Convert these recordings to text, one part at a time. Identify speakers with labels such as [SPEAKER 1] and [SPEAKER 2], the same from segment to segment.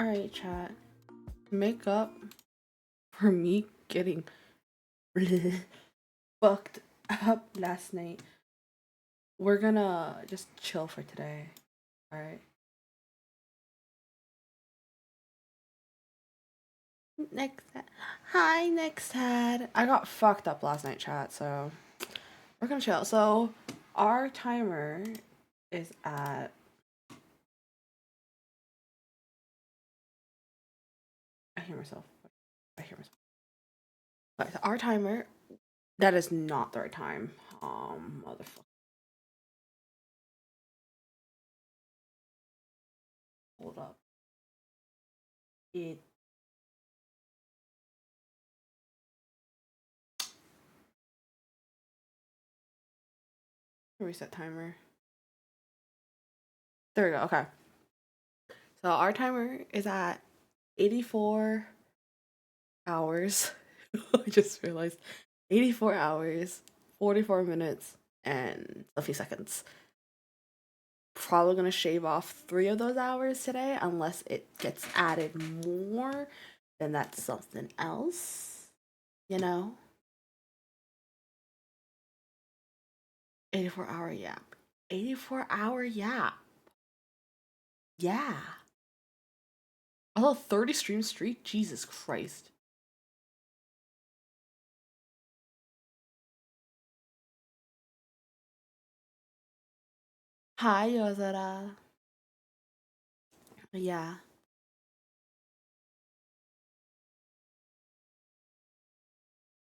[SPEAKER 1] Alright, chat. Make up for me getting fucked up last night. We're gonna just chill for today. Alright. Next. Hi, next head. I got fucked up last night, chat, so we're gonna chill. So, our timer is at. I hear myself. Okay, so our timer. That is not the right time. Motherfucker. Hold up. It. Reset timer. There we go. Okay. So our timer is at 84 hours. I just realized 84 hours, 44 minutes, and a few seconds. Probably gonna shave off 3 of those hours today, unless it gets added more. Then that's something else, you know? 84-hour yap. 84-hour yap. Yeah. Although 30 stream streak, Jesus Christ. Hi, Yozara. Yeah.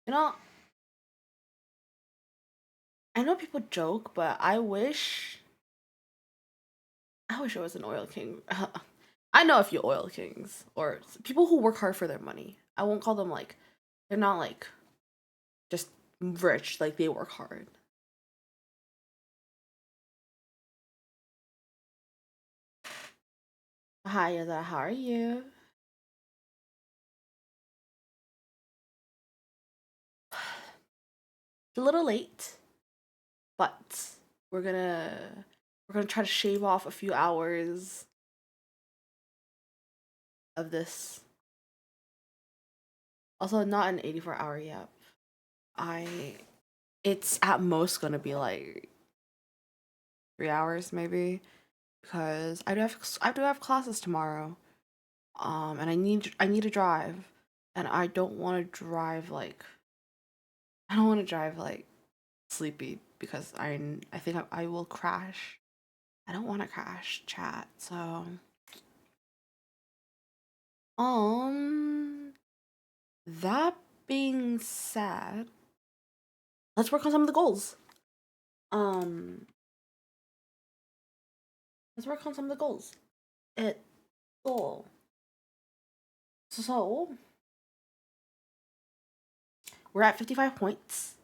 [SPEAKER 1] You know, I know people joke, but I wish I was an oil king. I know a few oil kings or people who work hard for their money. I won't call them like they're not like just rich, like they work hard. Hi, Yada, how are you? It's a little late, but we're gonna we're gonna try to shave off a few hours of this. Also, not an 84-hour yet. It's at most gonna be like 3 hours maybe because I do have classes tomorrow. And I need to drive, and I don't want to drive like I don't want to drive like sleepy because I think I will crash. I don't want to crash, chat. So um that being said, let's work on some of the goals. Um let's work on some of the goals. It goal. So we're at 55 points,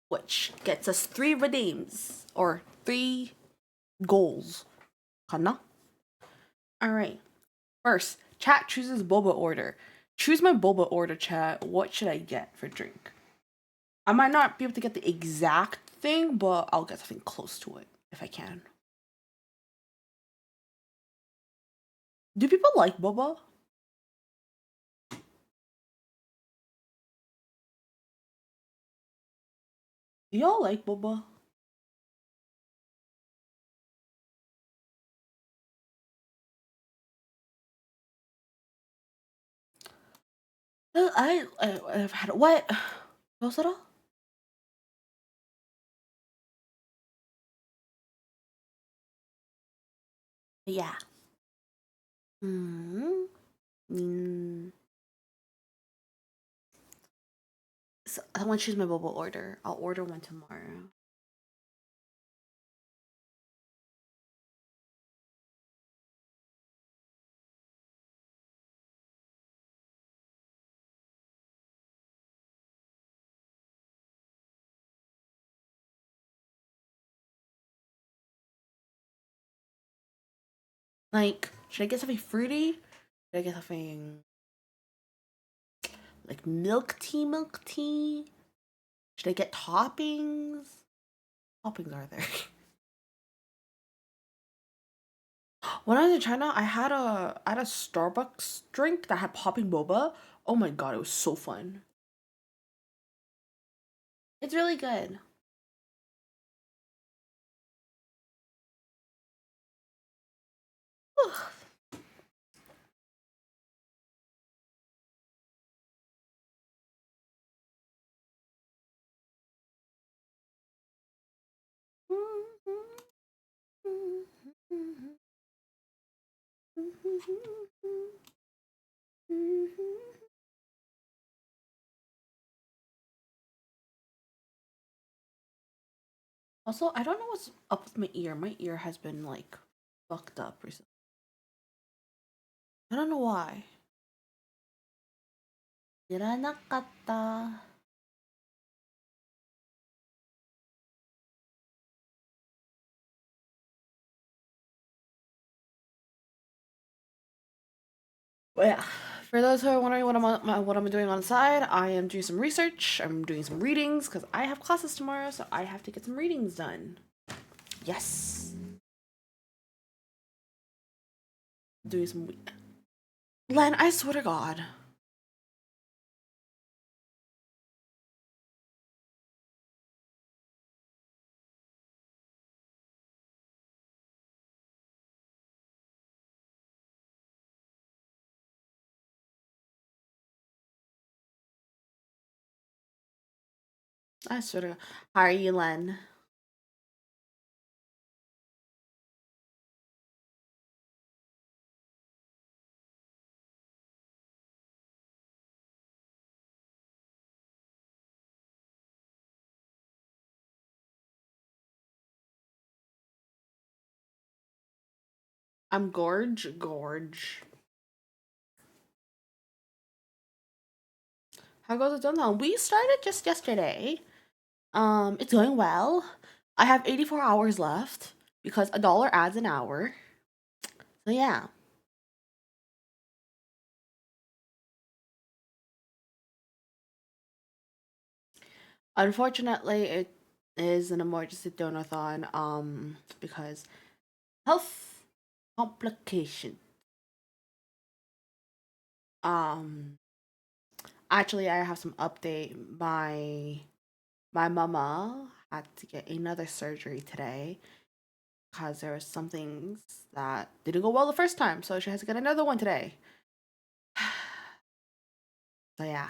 [SPEAKER 1] which gets us 3 redeems or 3 goals. Kana? Alright. First, chat chooses boba order. Choose my boba order, chat. What should I get for drink? I might not be able to get the exact thing, but I'll get something close to it if I can. Do people like boba? Do y'all like boba? I've had what? What's that all? Yeah. Hmm. Mm. So I want to choose my boba order. I'll order one tomorrow. Like, should I get something fruity? Should I get something like milk tea? Milk tea? Should I get toppings? Toppings are there? When I was in China, I had a Starbucks drink that had popping boba. Oh my god, it was so fun. It's really good. Also, I don't know what's up with my ear. My ear has been like fucked up recently. I don't know why. 知らなかった. But yeah, for those who are wondering what I'm doing on the side, I am doing some research. I'm doing some readings because I have classes tomorrow, so I have to get some readings done. Yes, doing some. Len, I swear to God. I swear to God. How are you, Len? I'm Gorge. Gorge. How goes it Donothon? We started just yesterday. It's going well. I have 84 hours left because a dollar adds an hour. So yeah. Unfortunately, it is an emergency donathon. Because health complication. Um, actually, I have some update. My mama had to get another surgery today because there was some things that didn't go well the first time, so she has to get another one today. So yeah.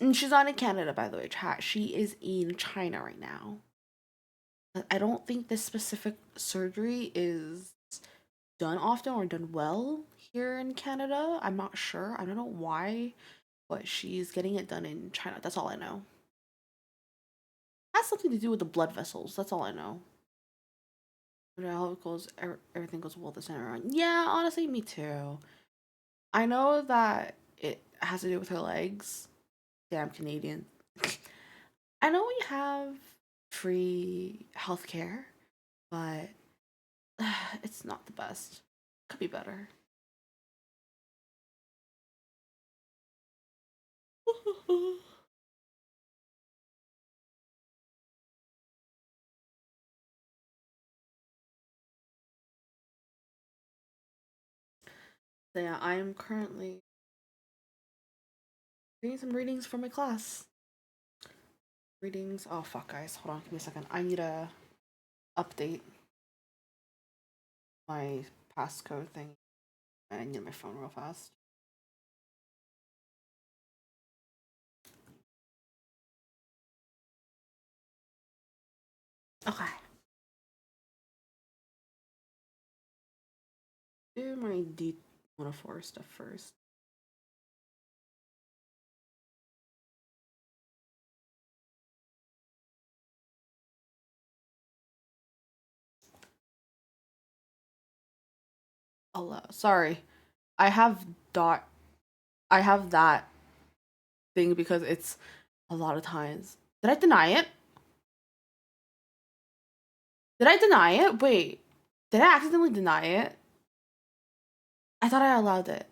[SPEAKER 1] And she's not in Canada, by the way, chat. She is in China right now. I don't think this specific surgery is done often or done well here in Canada. I'm not sure. I don't know why, but she's getting it done in China. That's all I know. It has something to do with the blood vessels. That's all I know. But how it goes, everything goes well this time around. Yeah, honestly, me too. I know that it has to do with her legs. Damn Canadian. I know we have free healthcare, but it's not the best. Could be better. So yeah, I am currently doing some readings for my class. Readings. Oh fuck, guys, hold on, give me a second. I need to update my passcode thing. I need my phone real fast. Okay. Do my D104 stuff first. Sorry, I have dot. I have that thing because it's a lot of times. Did I deny it? Did I deny it? Wait, did I accidentally deny it? I thought I allowed it.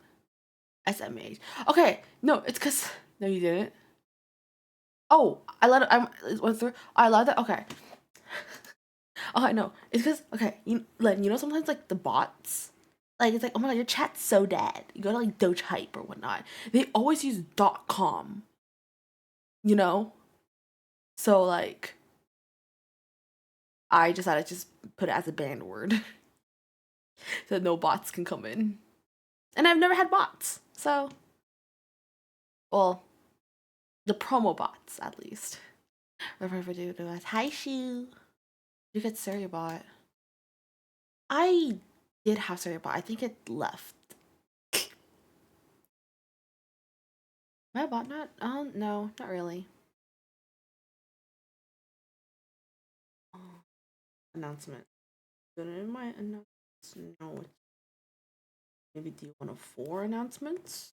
[SPEAKER 1] SMH. Okay, no, it's because no, you didn't. Oh, I let it. I went through. I allowed it. Okay. Oh, I know. It's because okay, Len, sometimes like the bots, like it's like, oh my god, your chat's so dead. You go to like Doge Hype or whatnot. They always use .com, you know. So like, I decided to just put it as a banned word so no bots can come in. And I've never had bots, so well, the promo bots at least. Whatever do to us. Hi, Shu. You get Seriabot. I did have Seriabot. I think it left. My bot not? No, not really. Oh, announcement. Good in my announcements. No, maybe do 104 announcements?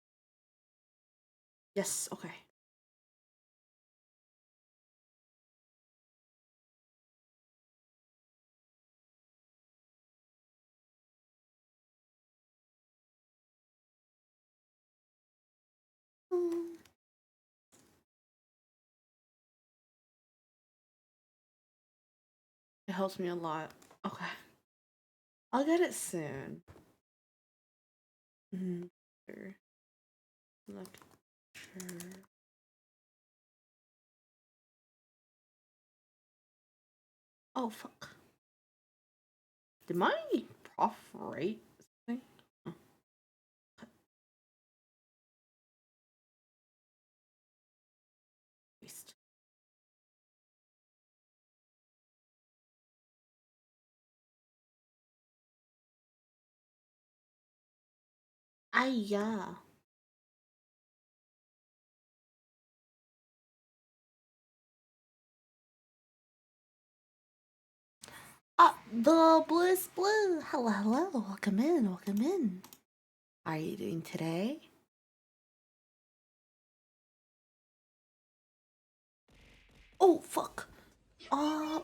[SPEAKER 1] Yes, okay. It helps me a lot. Okay. I'll get it soon. Sure. Sure. Oh, fuck. Did my prof write something? Oh, waste. Yeah. The Bliss Blue. Hello, hello. Welcome in, welcome in. How are you doing today? Oh, fuck.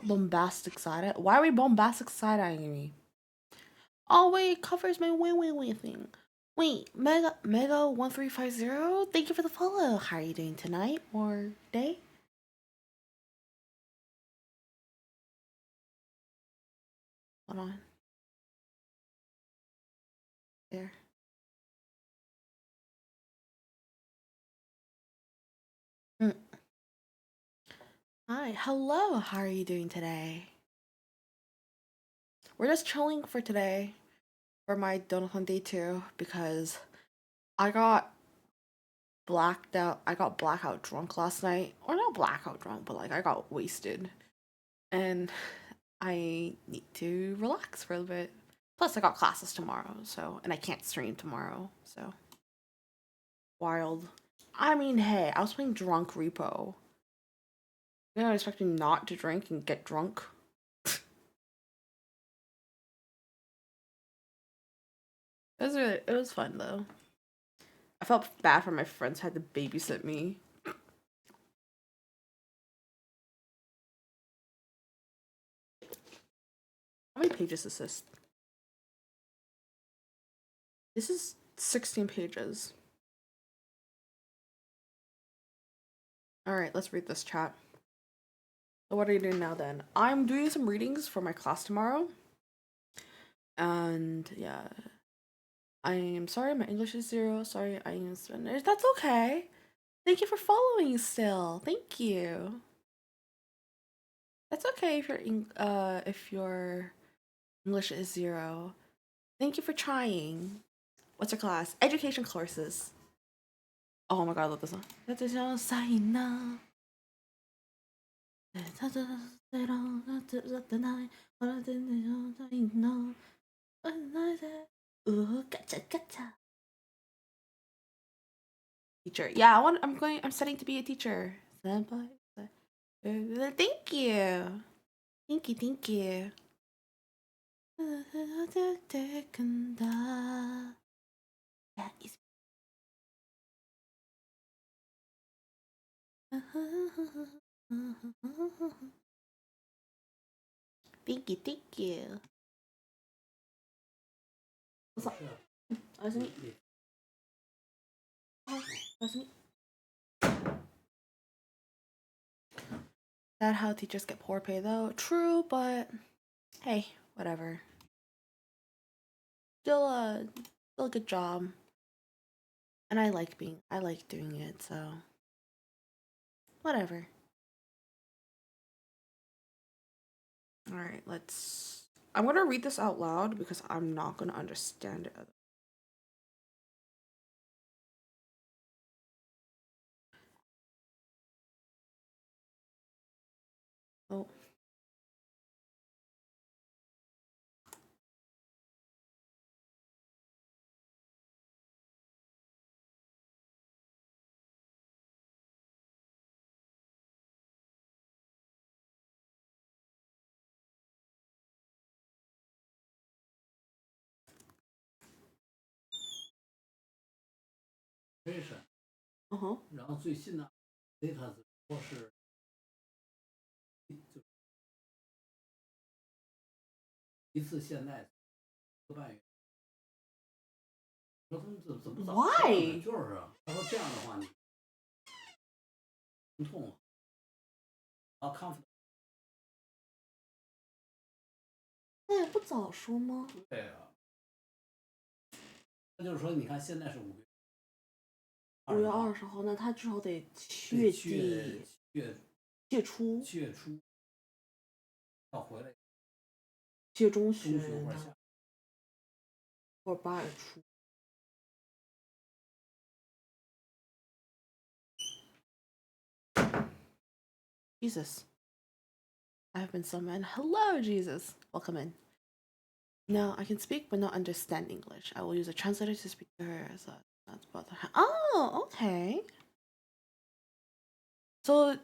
[SPEAKER 1] Bombastic side. Why are we bombastic side eyeing me? Oh, wait, it covers my wait thing. Wait, Mega 1350? Thank you for the follow. How are you doing tonight or day? Hold on. There. Mm. Hi, hello. How are you doing today? We're just chilling for today for my Donothon day 2 because I got blacked out. I got blackout drunk last night. Or not blackout drunk, but like I got wasted. And I need to relax for a little bit. Plus I got classes tomorrow, so and I can't stream tomorrow, so wild. I mean, hey, I was playing drunk repo. You know, expecting not to drink and get drunk. It was fun though. I felt bad for my friends who had to babysit me. How many pages is this? This is 16 pages. Alright, let's read this chat. So what are you doing now then? I'm doing some readings for my class tomorrow. And yeah. I am sorry my English is 0. Sorry I am Spanish. That's okay. Thank you for following still. Thank you. That's okay if your English is 0. Thank you for trying. What's your class? Education courses. Oh my god, I love this one. Ooh, gotcha. Teacher. Yeah, I'm studying to be a teacher. Thank you. Thank you. Thank you. What's up? Wasn't it? Wasn't it? That how teachers get poor pay though? True, but hey, whatever. Still a good job, and I like doing it. So whatever. All right, let's. I'm gonna read this out loud because I'm not gonna understand it. Oh, 嗯哼，然后最新的 data 说是一次现在个半月。说他们怎么早说呢？Why？就是啊，他说这样的话你痛啊康复。那也不早说吗？对啊，那就是说，你看现在是5月20号，那他至少得7月初要回来，7月中旬或者8月初。Jesus, I have been summoned. Hello, Jesus. Welcome in. Now I can speak but not understand English. I will use a translator to speak to her as a. That's about the. Oh, okay. So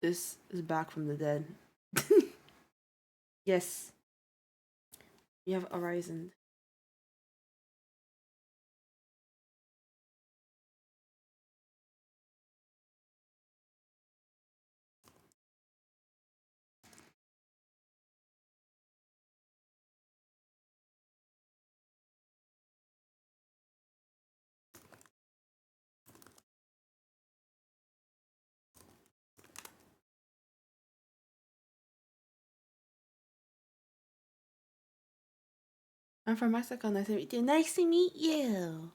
[SPEAKER 1] this is back from the dead. Yes, you have arisen. I'm from Mexico. Nice to meet you. Nice to meet you.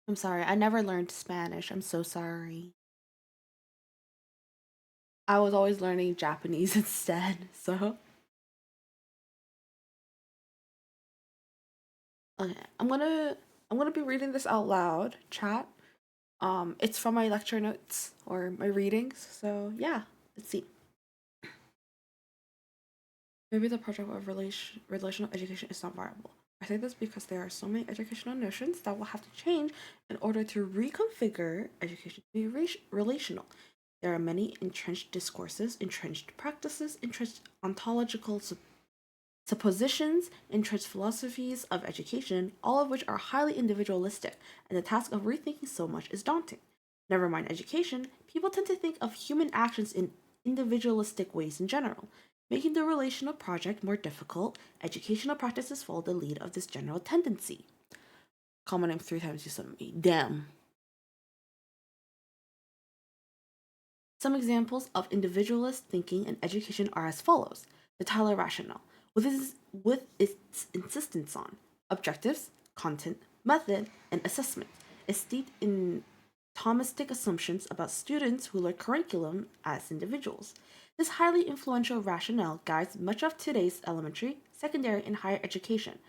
[SPEAKER 1] I'm sorry. I never learned Spanish. I'm so sorry. I was always learning Japanese instead. So okay, I'm gonna be reading this out loud, chat. It's from my lecture notes or my readings. So yeah, let's see. Maybe the project of relational education is not viable. I say this because there are so many educational notions that will have to change in order to reconfigure education to be relational. There are many entrenched discourses, entrenched practices, entrenched ontological suppositions, entrenched philosophies of education, all of which are highly individualistic, and the task of rethinking so much is daunting. Never mind education, people tend to think of human actions in individualistic ways in general. Making the relational project more difficult, educational practices follow the lead of this general tendency. Commenting 3 times you sent me. Damn. Some examples of individualist thinking in education are as follows: the Tyler rationale, with its insistence on objectives, content, method, and assessment, is steeped in Thomistic assumptions about students who learn curriculum as individuals. This highly influential rationale guides much of today's elementary, secondary, and higher education.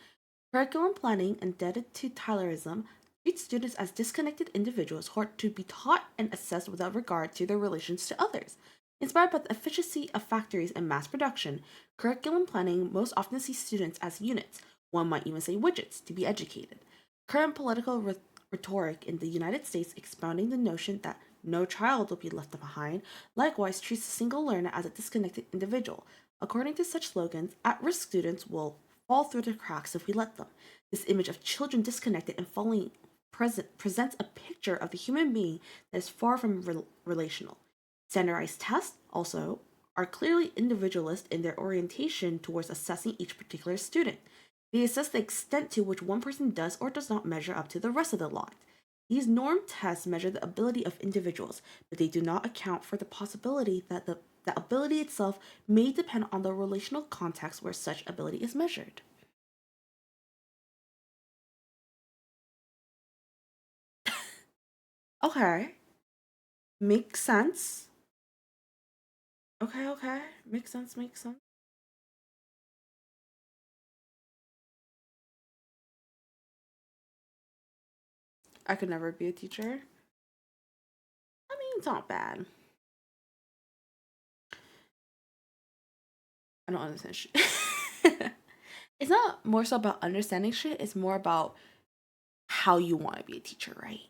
[SPEAKER 1] Curriculum planning, indebted to Taylorism, treats students as disconnected individuals who are to be taught and assessed without regard to their relations to others. Inspired by the efficiency of factories and mass production, curriculum planning most often sees students as units, one might even say widgets, to be educated. Current political rhetoric in the United States expounding the notion that no child will be left behind likewise treats a single learner as a disconnected individual. According to such slogans, at risk students will fall through the cracks if we let them. This image of children disconnected and falling presents a picture of the human being that is far from relational. Standardized tests, also, are clearly individualist in their orientation towards assessing each particular student. They assess the extent to which one person does or does not measure up to the rest of the lot. These norm tests measure the ability of individuals, but they do not account for the possibility that the ability itself may depend on the relational context where such ability is measured. Okay, makes sense. Okay, okay, makes sense, makes sense. I could never be a teacher. I mean, it's not bad. I don't understand shit. It's not more so about understanding shit, it's more about how you want to be a teacher, right?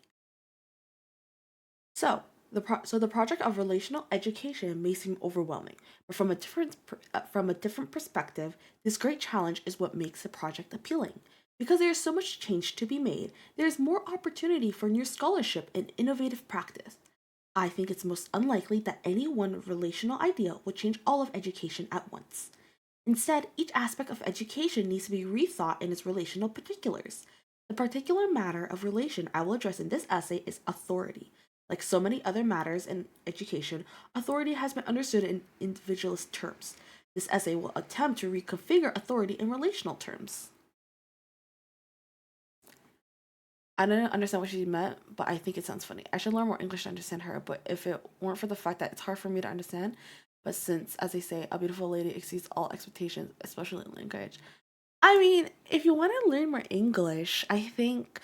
[SPEAKER 1] So, the project of relational education may seem overwhelming, but from a different perspective, this great challenge is what makes the project appealing. Because there is so much change to be made, there is more opportunity for new scholarship and innovative practice. I think it's most unlikely that any one relational idea would change all of education at once. Instead, each aspect of education needs to be rethought in its relational particulars. The particular matter of relation I will address in this essay is authority. Like so many other matters in education, authority has been understood in individualist terms. This essay will attempt to reconfigure authority in relational terms. I didn't understand what she meant, but I think it sounds funny. I should learn more English to understand her, but if it weren't for the fact that it's hard for me to understand, but since, as they say, a beautiful lady exceeds all expectations, especially in language. I mean, if you want to learn more English, I think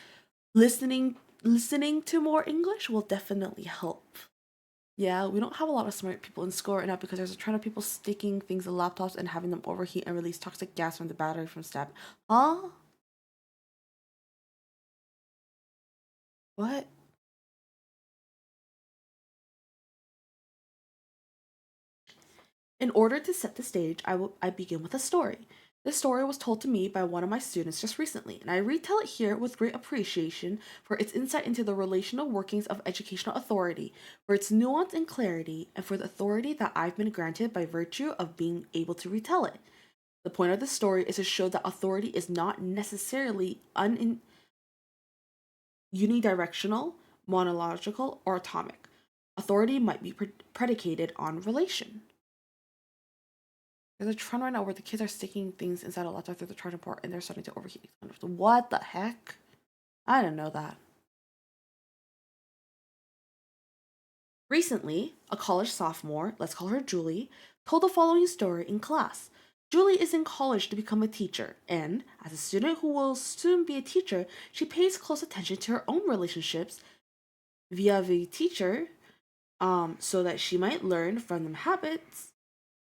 [SPEAKER 1] listening to more English will definitely help. Yeah, we don't have a lot of smart people in school right now because there's a trend of people sticking things in laptops and having them overheat and release toxic gas from the battery from step. Huh? What? In order to set the stage, I begin with a story. This story was told to me by one of my students just recently, and I retell it here with great appreciation for its insight into the relational workings of educational authority, for its nuance and clarity, and for the authority that I've been granted by virtue of being able to retell it. The point of the story is to show that authority is not necessarily unidirectional, monological, or atomic. Authority might be predicated on relation. There's a trend right now where the kids are sticking things inside a laptop through the charging port and they're starting to overheat. What the heck? I didn't know that. Recently, a college sophomore, let's call her Julie, told the following story in class. Julie is in college to become a teacher, and as a student who will soon be a teacher, she pays close attention to her own relationships via the teacher, so that she might learn from them habits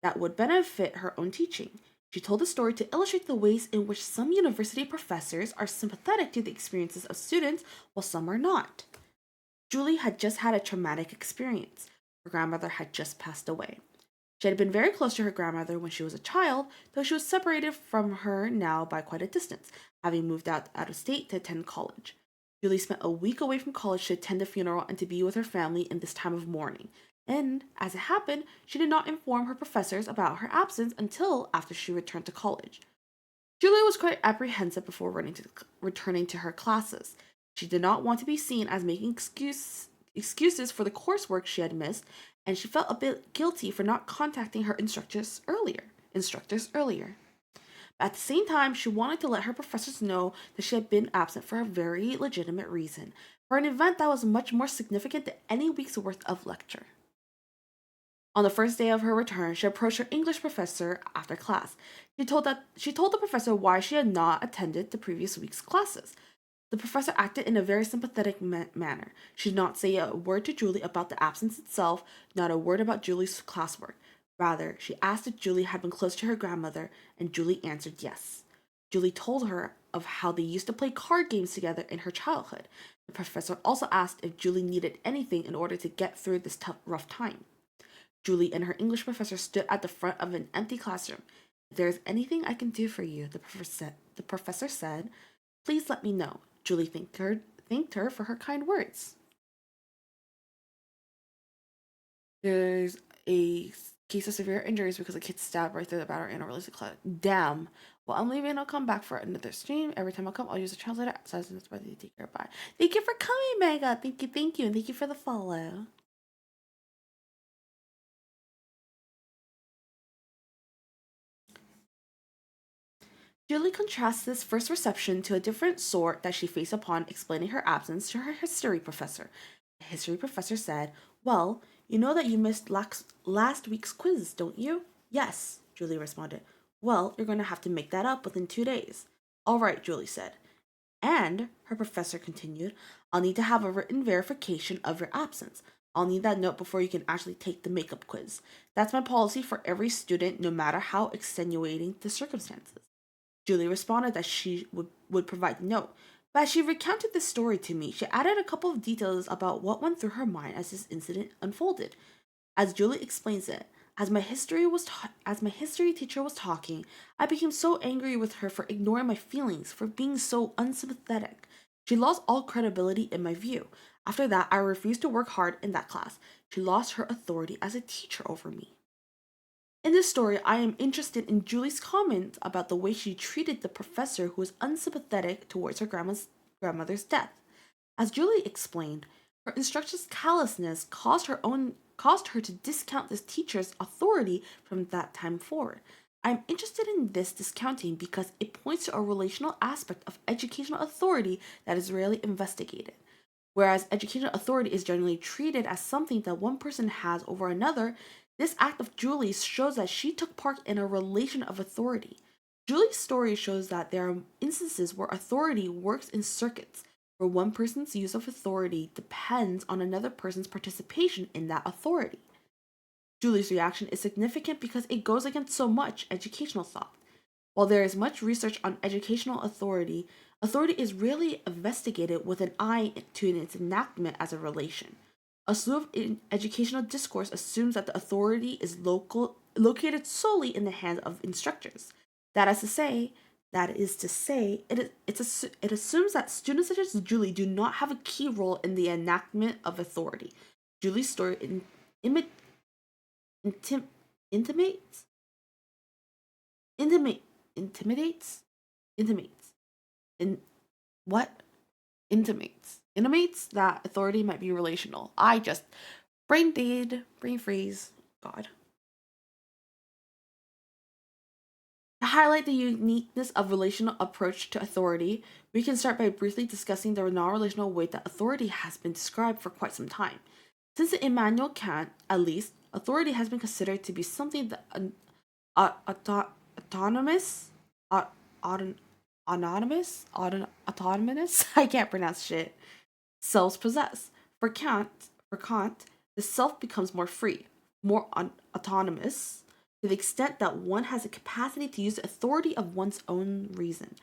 [SPEAKER 1] that would benefit her own teaching. She told the story to illustrate the ways in which some university professors are sympathetic to the experiences of students while some are not. Julie had just had a traumatic experience. Her grandmother had just passed away. She had been very close to her grandmother when she was a child, though she was separated from her now by quite a distance, having moved out of state to attend college. Julie spent a week away from college to attend the funeral and to be with her family in this time of mourning. And, as it happened, she did not inform her professors about her absence until after she returned to college. Julie was quite apprehensive before returning to her classes. She did not want to be seen as making excuses for the coursework she had missed, and she felt a bit guilty for not contacting her instructors earlier. But at the same time, she wanted to let her professors know that she had been absent for a very legitimate reason, for an event that was much more significant than any week's worth of lecture. On the first day of her return, she approached her English professor after class. She told the professor why she had not attended the previous week's classes. The professor acted in a very sympathetic manner. She did not say a word to Julie about the absence itself, not a word about Julie's classwork. Rather, she asked if Julie had been close to her grandmother, and Julie answered yes. Julie told her of how they used to play card games together in her childhood. The professor also asked if Julie needed anything in order to get through this rough time. Julie and her English professor stood at the front of an empty classroom. If there is anything I can do for you, the professor said, please let me know. Julie thanked her for her kind words. There's a case of severe injuries because a kid stabbed right through the battery in a release class. Damn. Well, I'm leaving. I'll come back for another stream. Every time I come, I'll use a translator. So, take care. Bye. Thank you for coming, Mega. Thank you, and thank you for the follow. Julie contrasts this first reception to a different sort that she faced upon explaining her absence to her history professor. The history professor said, "Well, you know that you missed last week's quiz, don't you?" "Yes," Julie responded. "Well, you're going to have to make that up within 2 days." "All right," Julie said. "And," her professor continued, "I'll need to have a written verification of your absence. I'll need that note before you can actually take the makeup quiz. That's my policy for every student, no matter how extenuating the circumstances." Julie responded that she would provide the note. But as she recounted this story to me, she added a couple of details about what went through her mind as this incident unfolded. As Julie explains it, as my history teacher was talking, I became so angry with her for ignoring my feelings, for being so unsympathetic. She lost all credibility in my view. After that, I refused to work hard in that class. She lost her authority as a teacher over me. In this story, I am interested in Julie's comment about the way she treated the professor who was unsympathetic towards her grandmother's death. As Julie explained, her instructor's callousness caused her to discount this teacher's authority from that time forward. I am interested in this discounting because it points to a relational aspect of educational authority that is rarely investigated. Whereas educational authority is generally treated as something that one person has over another, this act of Julie's shows that she took part in a relation of authority. Julie's story shows that there are instances where authority works in circuits, where one person's use of authority depends on another person's participation in that authority. Julie's reaction is significant because it goes against so much educational thought. While there is much research on educational authority, authority is rarely investigated with an eye to its enactment as a relation. A slew of educational discourse assumes that the authority is located solely in the hands of instructors. That is to say, it assumes that students such as Julie do not have a key role in the enactment of authority. Julie's story intim- intimates intimate intimidates intimates in what intimates that authority might be relational. I just brain freeze. God. To highlight the uniqueness of relational approach to authority, we can start by briefly discussing the non-relational way that authority has been described for quite some time. Since Immanuel Kant, at least, authority has been considered to be something that autonomous, autonomous. I can't pronounce shit. Selves possess. For Kant, the self becomes more free, more autonomous, to the extent that one has the capacity to use the authority of one's own reason.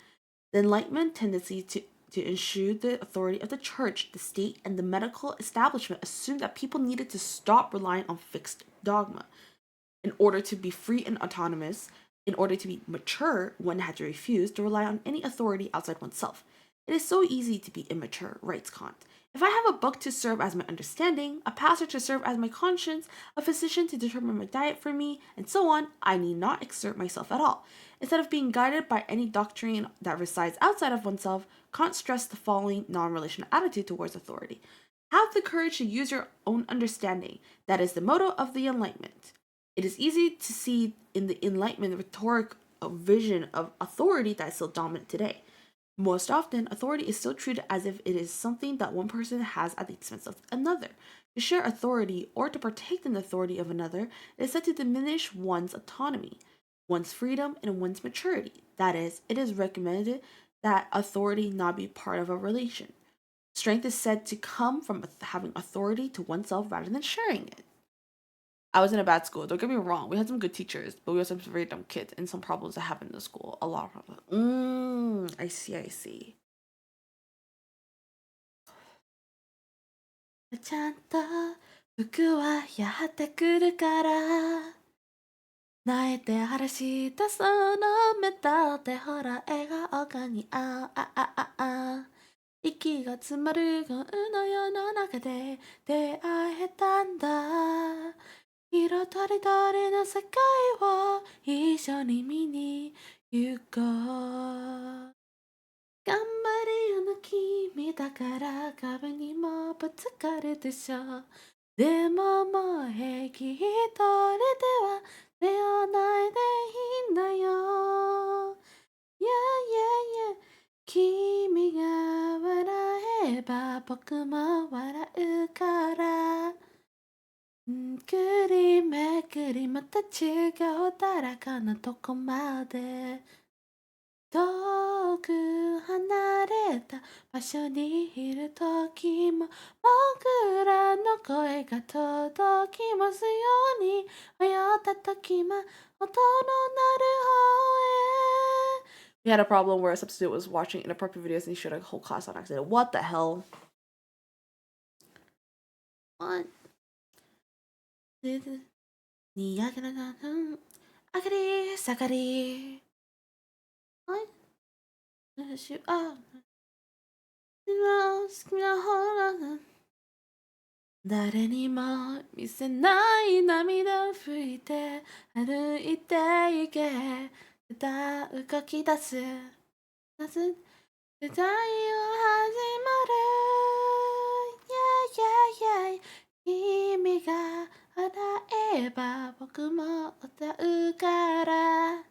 [SPEAKER 1] The Enlightenment tendency to ensure the authority of the church, the state, and the medical establishment assumed that people needed to stop relying on fixed dogma. In order to be free and autonomous, in order to be mature, one had to refuse to rely on any authority outside oneself. It is so easy to be immature, writes Kant. If I have a book to serve as my understanding, a pastor to serve as my conscience, a physician to determine my diet for me, and so on, I need not exert myself at all. Instead of being guided by any doctrine that resides outside of oneself, Kant stressed the following non relational attitude towards authority. Have the courage to use your own understanding. That is the motto of the Enlightenment. It is easy to see in the Enlightenment rhetoric a vision of authority that is still dominant today. Most often, authority is still treated as if it is something that one person has at the expense of another. To share authority or to partake in the authority of another is said to diminish one's autonomy, one's freedom, and one's maturity. That is, it is recommended that authority not be part of a relation. Strength is said to come from having authority to oneself rather than sharing it. I was in a bad school. Don't get me wrong. We had some good teachers, but we also had some very dumb kids and some problems that happened in the school. A lot of problems. I see, I see. ちゃんと服はやってくるから泣いて嵐出その目だってほら笑顔が似合う息が詰まるこの世の中で出会えたんだ色とりどりの世界を一緒に見に You go. 頑張れよの君だから壁にもぶつかるでしょう。でももう平気一人では手をないでいいんだよ。Yeah, yeah, yeah. 君が笑えば僕も笑うから。くりめくりまた違う誰かのとこまで。遠く離れた場所にいる時も僕らの声が届きますように迷った時も音の鳴る方へ We had a problem where a substitute was watching inappropriate videos and he showed a whole class on accident. What the hell? What? にやけななあかりさかりはいしあ誰にも見せない涙拭いて歩いて行け動き出す時代を始まる Yeah, yeah, yeah 君が笑えば僕も歌うから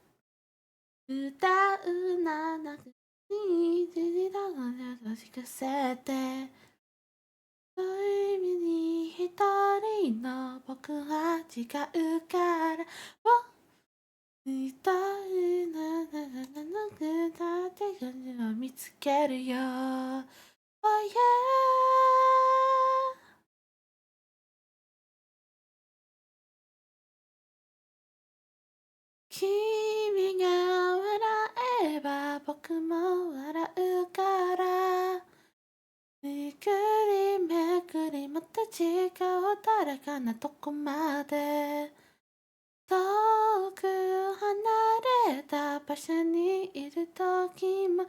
[SPEAKER 1] 歌うななくにじだが聞かせてそういう意味に一人の僕は違うから歌うななななくだって感じを見つけるよ Oh yeah 君が笑えば僕も笑うからめくりめくりまた違う誰かのとこまで遠く離れた場所にいる時も僕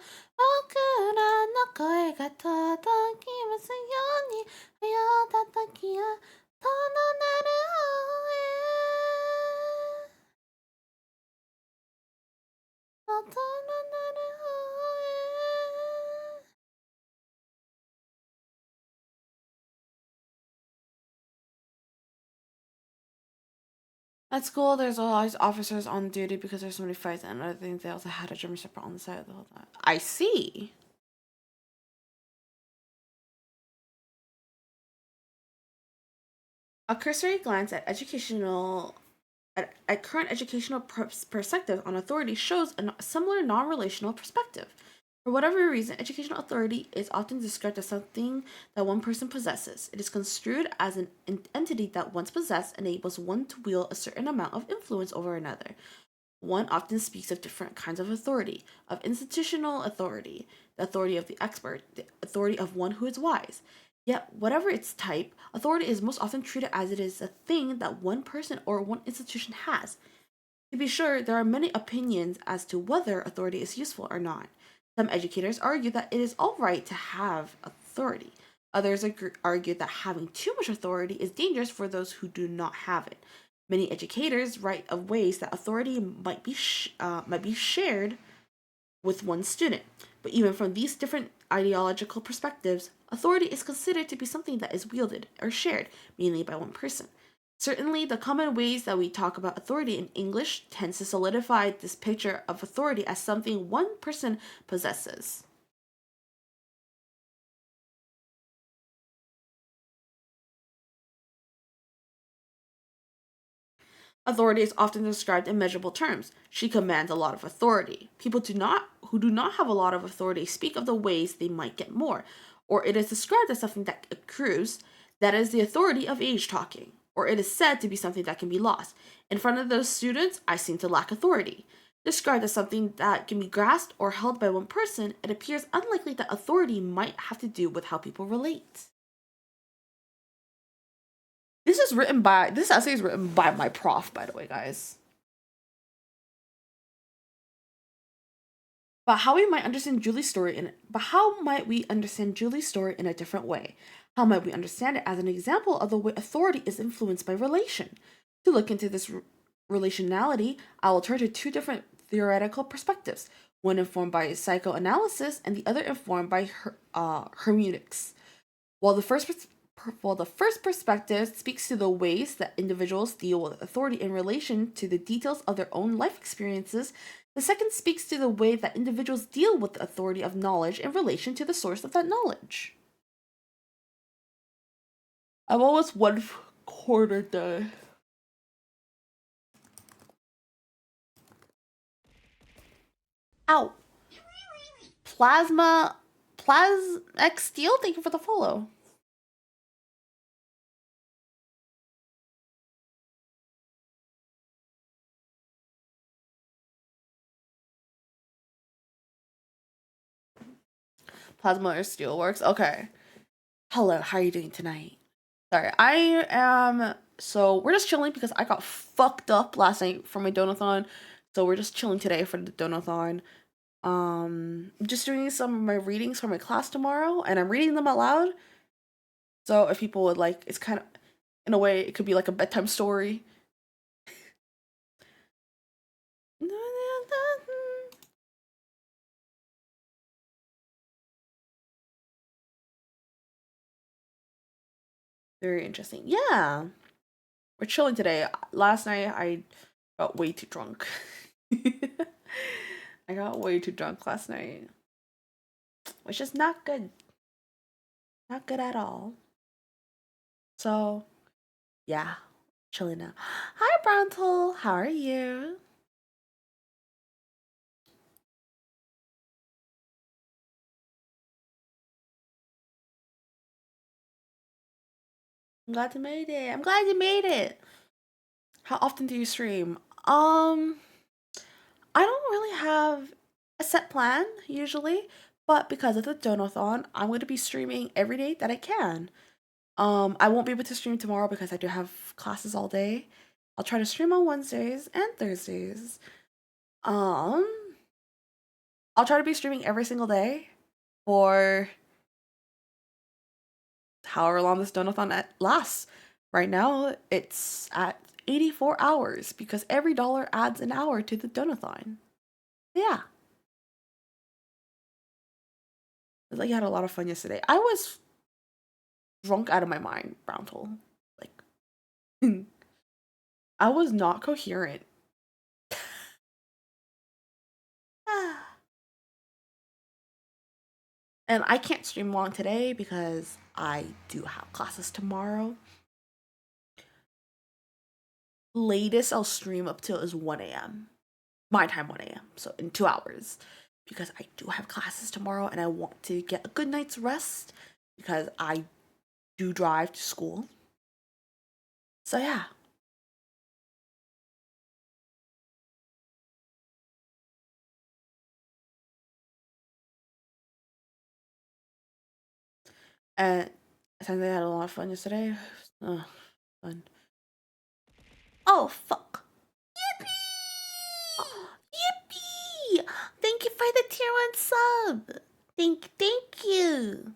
[SPEAKER 1] らの声が届きますように迷った時は音の鳴る方へ音の鳴る方へ At school, there's always officers on duty because there's so many fights, and another thing, they also had a German Shepherd on the side the whole time. I see. A cursory glance at current educational perspective on authority shows a similar non-relational perspective. For whatever reason, educational authority is often described as something that one person possesses. It is construed as an entity that once possessed enables one to wield a certain amount of influence over another. One often speaks of different kinds of authority, of institutional authority, the authority of the expert, the authority of one who is wise. Yet, whatever its type, authority is most often treated as it is a thing that one person or one institution has. To be sure, there are many opinions as to whether authority is useful or not. Some educators argue that it is all right to have authority. Others argue that having too much authority is dangerous for those who do not have it. Many educators write of ways that authority might be shared with one student. But even from these different ideological perspectives, authority is considered to be something that is wielded or shared mainly by one person. Certainly, the common ways that we talk about authority in English tends to solidify this picture of authority as something one person possesses. Authority is often described in measurable terms. She commands a lot of authority. People who do not have a lot of authority speak of the ways they might get more, or it is described as something that accrues, that is the authority of age talking, or it is said to be something that can be lost. In front of those students, I seem to lack authority. Described as something that can be grasped or held by one person, it appears unlikely that authority might have to do with how people relate. This essay is written by my prof, by the way, guys. But how might we understand Julie's story in a different way? How might we understand it as an example of the way authority is influenced by relation? To look into this relationality, I will turn to two different theoretical perspectives, one informed by psychoanalysis and the other informed by hermeneutics. While the first perspective speaks to the ways that individuals deal with authority in relation to the details of their own life experiences, the second speaks to the way that individuals deal with the authority of knowledge in relation to the source of that knowledge. I'm almost one quarter done. Ow! Plasma X Steel, thank you for the follow. Plasma or Steel works. Okay. Hello, how are you doing tonight? Sorry, I am. So we're just chilling because I got fucked up last night for my Donathon. So we're just chilling today for the Donathon. Just doing some of my readings for my class tomorrow, and I'm reading them out loud. So if people would like, it's kind of, in a way, it could be like a bedtime story. Very interesting. Yeah, we're chilling today. Last night I got way too drunk. I got way too drunk last night, which is not good. Not good at all. So, yeah, chilling now. Hi, Brontle. How are you? I'm glad you made it. I'm glad you made it. How often do you stream? I don't really have a set plan usually, but because of the Donathon, I'm going to be streaming every day that I can. I won't be able to stream tomorrow because I do have classes all day. I'll try to stream on Wednesdays and Thursdays. Um, I'll try to be streaming every single day for however long this donathon lasts. Right now, it's at 84 hours because every dollar adds an hour to the donathon. Yeah. It's like you had a lot of fun yesterday. I was drunk out of my mind, Browntool. Like, I was not coherent. And I can't stream long today because I do have classes tomorrow. Latest I'll stream up till is 1 a.m. My time, 1 a.m. So in 2 hours. Because I do have classes tomorrow and I want to get a good night's rest because I do drive to school. So yeah. And I think I had a lot of fun yesterday. Oh, fun. Oh, fuck. Yippee! Yippee! Thank you for the tier 1 sub. Thank you.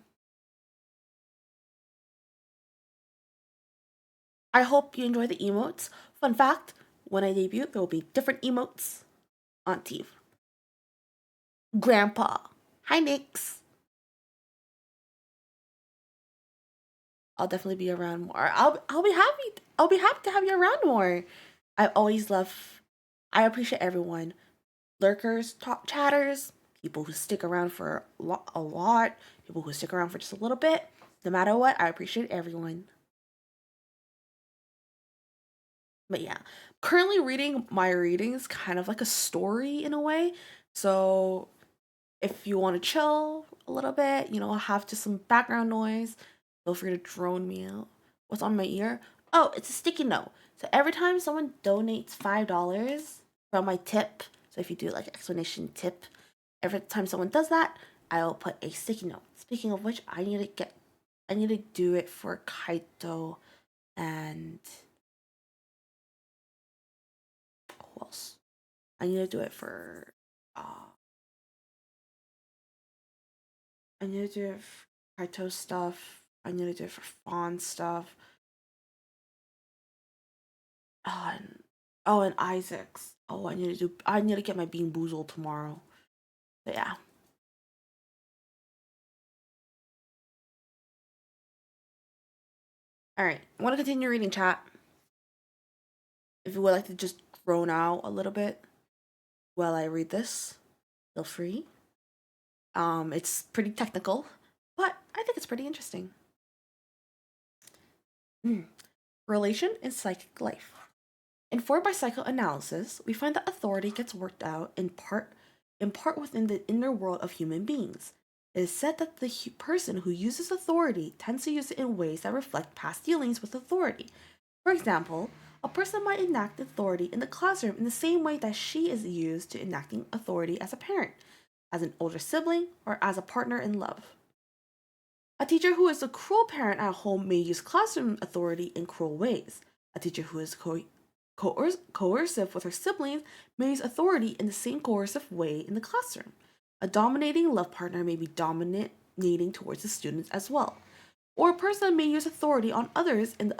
[SPEAKER 1] I hope you enjoy the emotes. Fun fact, when I debut, there will be different emotes on TV. Grandpa. Hi, Nix. I'll definitely be around more. I'll be happy. I'll be happy to have you around more. I always love. I appreciate everyone. Lurkers, top chatters, people who stick around for a lot, people who stick around for just a little bit. No matter what, I appreciate everyone. But yeah, currently reading my readings kind of like a story in a way. So if you want to chill a little bit, have just some background noise, feel free to drone me out. What's on my ear? Oh, it's a sticky note. So every time someone donates $5 from my tip, so if you do like explanation tip, every time someone does that, I'll put a sticky note. Speaking of which, I need to do it for Kaito and who else? I need to do it for I need to do it for Kaito stuff. I need to do it for Fawn stuff. Oh, and Oh, and Isaac's. Oh, I need to get my Bean Boozled tomorrow. But yeah. All right. I want to continue reading chat. If you would like to just drone out a little bit while I read this, feel free. It's pretty technical, but I think it's pretty interesting. Mm. Relation in psychic life. Informed by psychoanalysis, we find that authority gets worked out in part within the inner world of human beings. It is said that the person who uses authority tends to use it in ways that reflect past dealings with authority. For example, a person might enact authority in the classroom in the same way that she is used to enacting authority as a parent, as an older sibling, or as a partner in love. A teacher who is a cruel parent at home may use classroom authority in cruel ways. A teacher who is coercive with her siblings may use authority in the same coercive way in the classroom. A dominating love partner may be dominating towards the students as well. Or a person may use authority on others in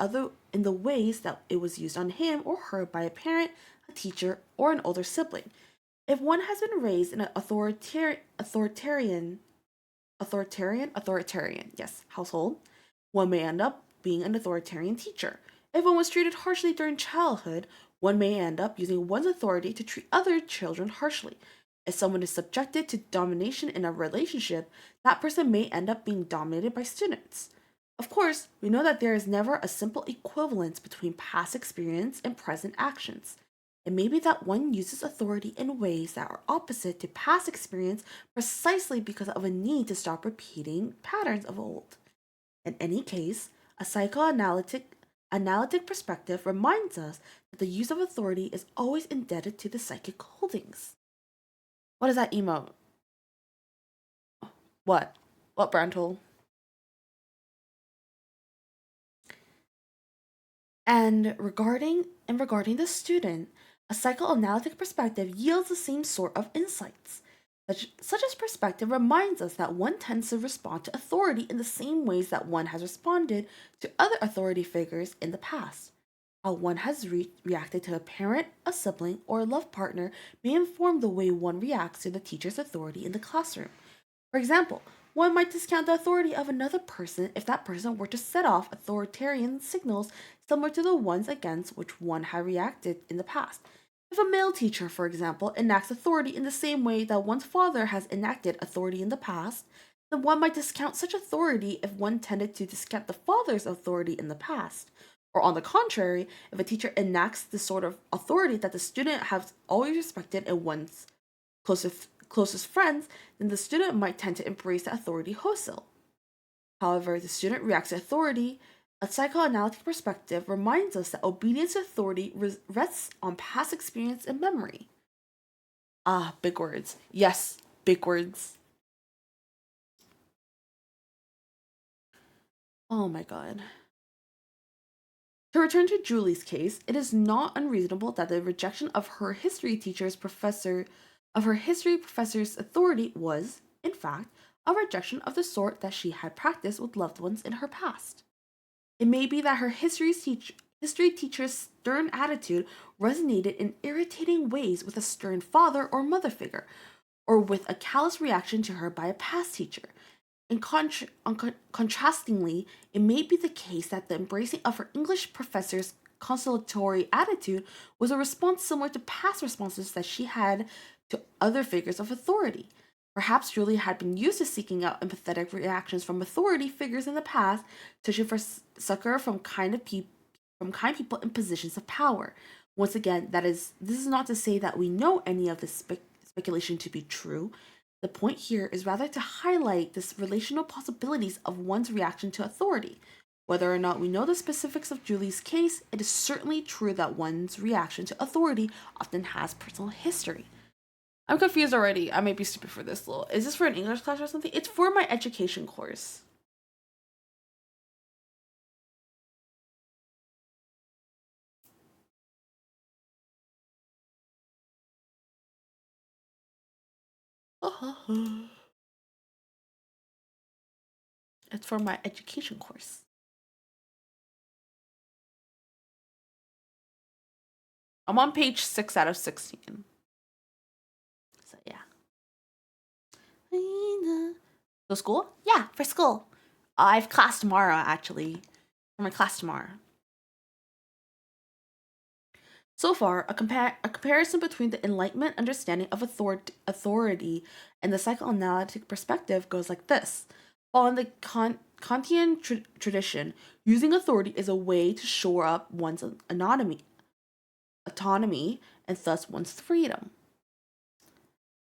[SPEAKER 1] the ways that it was used on him or her by a parent, a teacher, or an older sibling. If one has been raised in an authoritarian, yes, household, one may end up being an authoritarian teacher. If one was treated harshly during childhood, one may end up using one's authority to treat other children harshly. If someone is subjected to domination in a relationship, that person may end up being dominated by students. Of course, we know that there is never a simple equivalence between past experience and present actions. It may be that one uses authority in ways that are opposite to past experience precisely because of a need to stop repeating patterns of old. In any case, a psychoanalytic analytic perspective reminds us that the use of authority is always indebted to the psychic holdings. What is that emote? What? What, Brantle? And regarding the student, a psychoanalytic perspective yields the same sort of insights. Such as perspective reminds us that one tends to respond to authority in the same ways that one has responded to other authority figures in the past. How one has reacted to a parent, a sibling, or a love partner may inform the way one reacts to the teacher's authority in the classroom. For example, one might discount the authority of another person if that person were to set off authoritarian signals similar to the ones against which one had reacted in the past. If a male teacher, for example, enacts authority in the same way that one's father has enacted authority in the past, then one might discount such authority if one tended to discount the father's authority in the past. Or on the contrary, if a teacher enacts the sort of authority that the student has always respected in one's closest friends, then the student might tend to embrace the authority wholesale. However, the student reacts to authority. A psychoanalytic perspective reminds us that obedience to authority rests on past experience and memory. Ah, big words. Yes, big words. Oh my god. To return to Julie's case, it is not unreasonable that the rejection of her history professor's authority was, in fact, a rejection of the sort that she had practiced with loved ones in her past. It may be that her history teacher's stern attitude resonated in irritating ways with a stern father or mother figure, or with a callous reaction to her by a past teacher. Contrastingly, it may be the case that the embracing of her English professor's conciliatory attitude was a response similar to past responses that she had to other figures of authority. Perhaps Julia had been used to seeking out empathetic reactions from authority figures in the past, searching for succor from kind people in positions of power. Once again, this is not to say that we know any of this speculation to be true. The point here is rather to highlight the relational possibilities of one's reaction to authority. Whether or not we know the specifics of Julie's case, it is certainly true that one's reaction to authority often has personal history. I'm confused already. I might be stupid for this little. Is this for an English class or something? It's for my education course. It's for my education course. I'm on page 6 out of 16. So yeah. So school? Yeah, for school. I have class tomorrow, actually. For my class tomorrow. So far, a comparison between the Enlightenment understanding of authority and the psychoanalytic perspective goes like this. Following the Kantian tradition, using authority is a way to shore up one's autonomy, and thus one's freedom.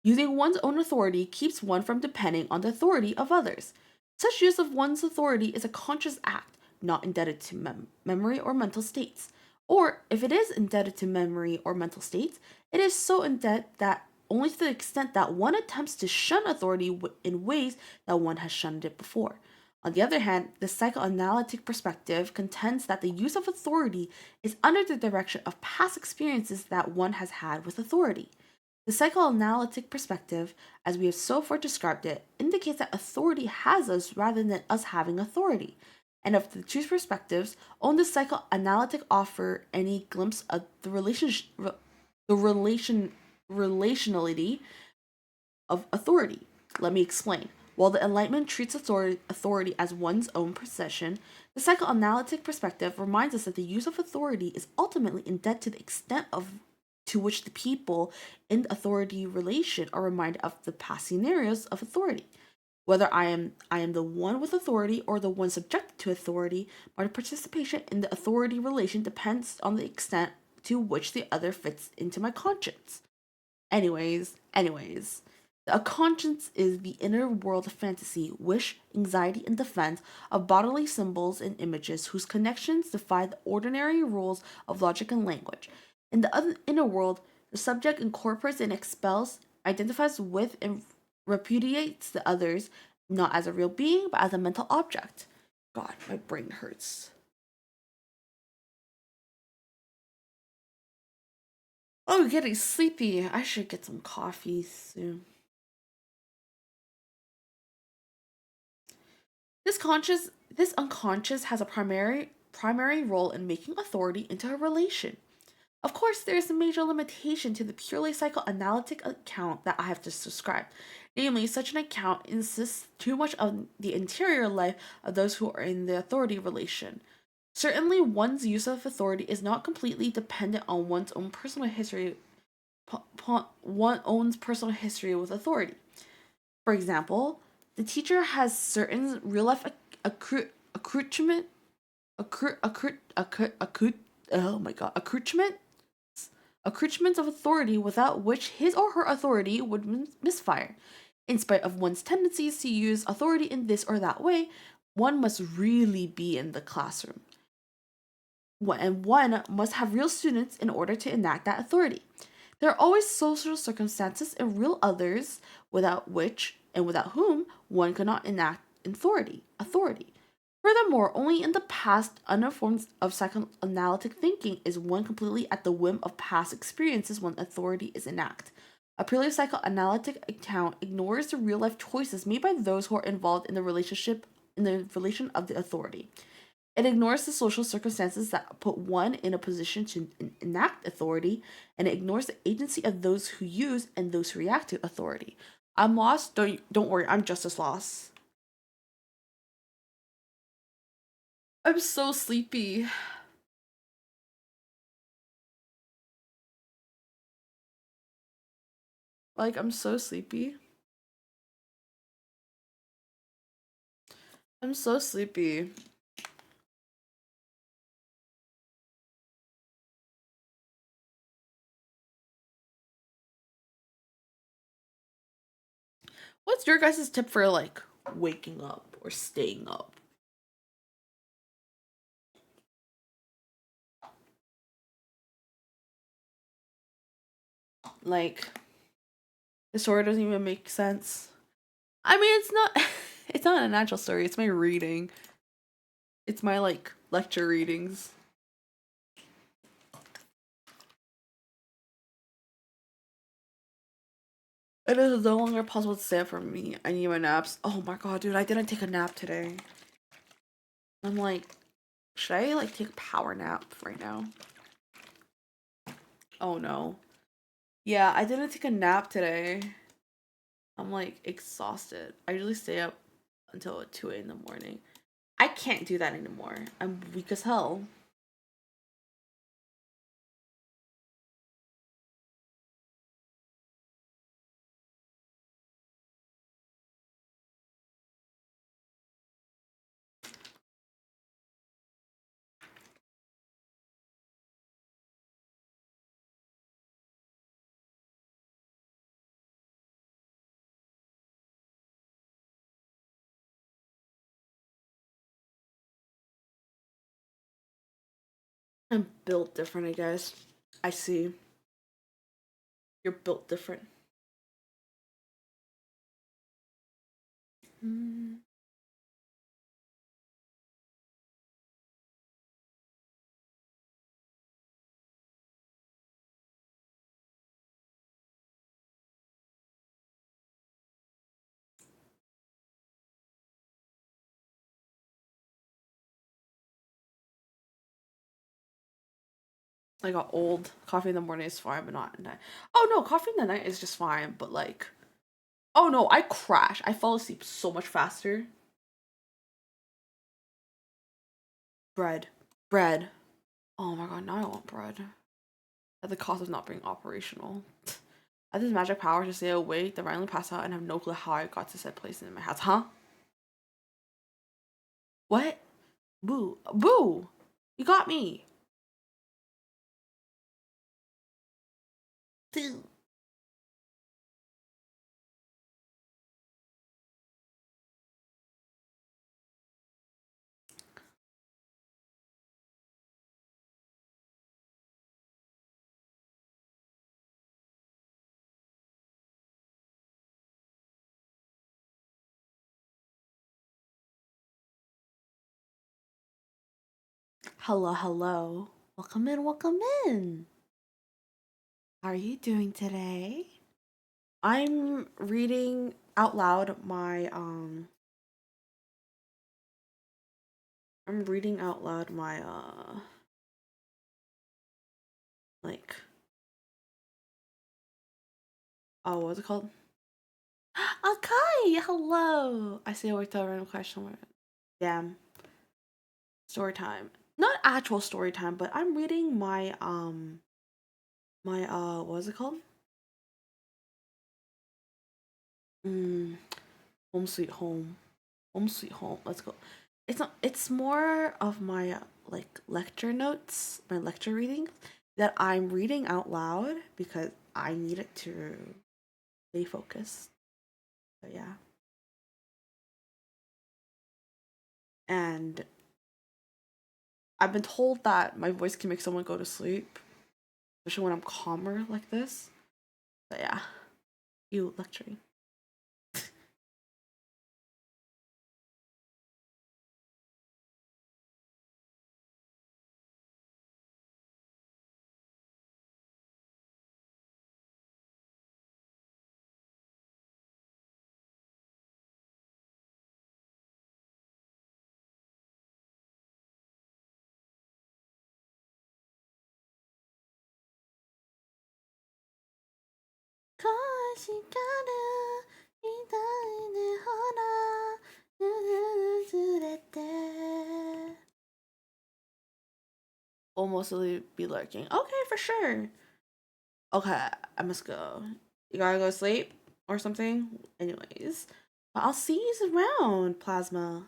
[SPEAKER 1] Using one's own authority keeps one from depending on the authority of others. Such use of one's authority is a conscious act, not indebted to memory or mental states. Or, if it is indebted to memory or mental states, it is so in debt that only to the extent that one attempts to shun authority in ways that one has shunned it before. On the other hand, the psychoanalytic perspective contends that the use of authority is under the direction of past experiences that one has had with authority. The psychoanalytic perspective, as we have so far described it, indicates that authority has us rather than us having authority. And of the two perspectives, only the psychoanalytic offer any glimpse of the relationality of authority. Let me explain. While the Enlightenment treats authority as one's own possession, the psychoanalytic perspective reminds us that the use of authority is ultimately in debt to the extent to which the people in the authority relation are reminded of the past scenarios of authority. Whether I am the one with authority or the one subjected to authority, my participation in the authority relation depends on the extent to which the other fits into my conscience. Anyways, a conscience is the inner world of fantasy, wish, anxiety, and defense of bodily symbols and images whose connections defy the ordinary rules of logic and language. In the inner world, the subject incorporates and expels, identifies with, and repudiates the others, not as a real being, but as a mental object. God, my brain hurts. Oh, getting sleepy. I should get some coffee soon. This unconscious has a primary role in making authority into a relation. Of course, there is a major limitation to the purely psychoanalytic account that I have just described. Namely, such an account insists too much on the interior life of those who are in the authority relation. Certainly, one's use of authority is not completely dependent on one's own personal history, with authority. For example, the teacher has certain real life accoutrement, oh my god, accoutrements of authority without which his or her authority would misfire. In spite of one's tendencies to use authority in this or that way, one must really be in the classroom. And one must have real students in order to enact that authority. There are always social circumstances and real others without which and without whom one cannot enact authority. Furthermore, only in the past, uninformed of psychoanalytic thinking, is one completely at the whim of past experiences when authority is enacted. A purely psychoanalytic account ignores the real life choices made by those who are involved in the relation of the authority. It ignores the social circumstances that put one in a position to enact authority, and it ignores the agency of those who use and those who react to authority. I'm lost. Don't worry. I'm just as lost. I'm so sleepy. Like, I'm so sleepy. I'm so sleepy. What's your guys' tip for, like, waking up or staying up? Like, the story doesn't even make sense. I mean, it's not it's not a natural story. It's my reading. It's my, like, lecture readings. It is no longer possible to stay up for me. I need my naps. Oh my god, dude, I didn't take a nap today. I'm like, should I, like, take a power nap right now? Oh no. Yeah, I didn't take a nap today. I'm like exhausted. I usually stay up until 2 in the morning. I can't do that anymore. I'm weak as hell. I'm built different, I guess. I see. You're built different. Mm. Like a old coffee in the morning is fine, but not at night. Oh no, coffee in the night is just fine, but like, oh no, I crash. I fall asleep so much faster. Bread. Bread. Oh my god, now I want bread. At the cost of not being operational. I have this magic power to stay awake, then randomly pass out, and have no clue how I got to said place in my house. Huh? What? Boo. Boo! You got me. Hello, hello. Welcome in, welcome in. How are you doing today? I'm reading out loud my I'm reading out loud my like oh what's it called? Okay, hello. I see a word to random question word. Damn. Story time. Not actual story time, but I'm reading my what was it called? Mm, Home Sweet Home. Home Sweet Home. Let's go. It's not. It's more of my like lecture notes, my lecture readings that I'm reading out loud because I need it to stay focused. So yeah, and I've been told that my voice can make someone go to sleep, especially when I'm calmer like this. So yeah, you lecturing. Will mostly be lurking. Okay, for sure. Okay, I must go. You gotta go sleep or something. Anyways, but I'll see you around, Plasma.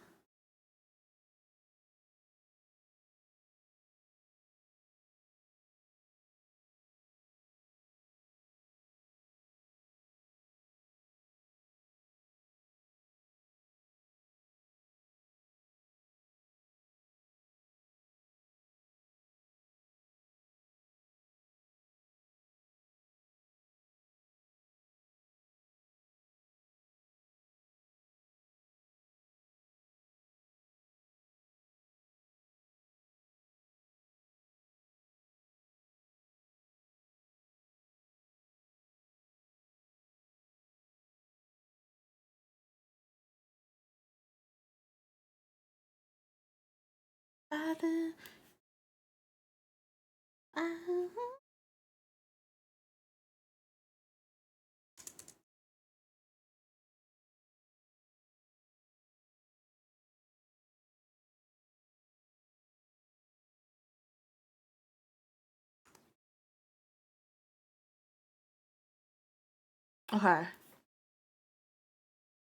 [SPEAKER 1] Okay.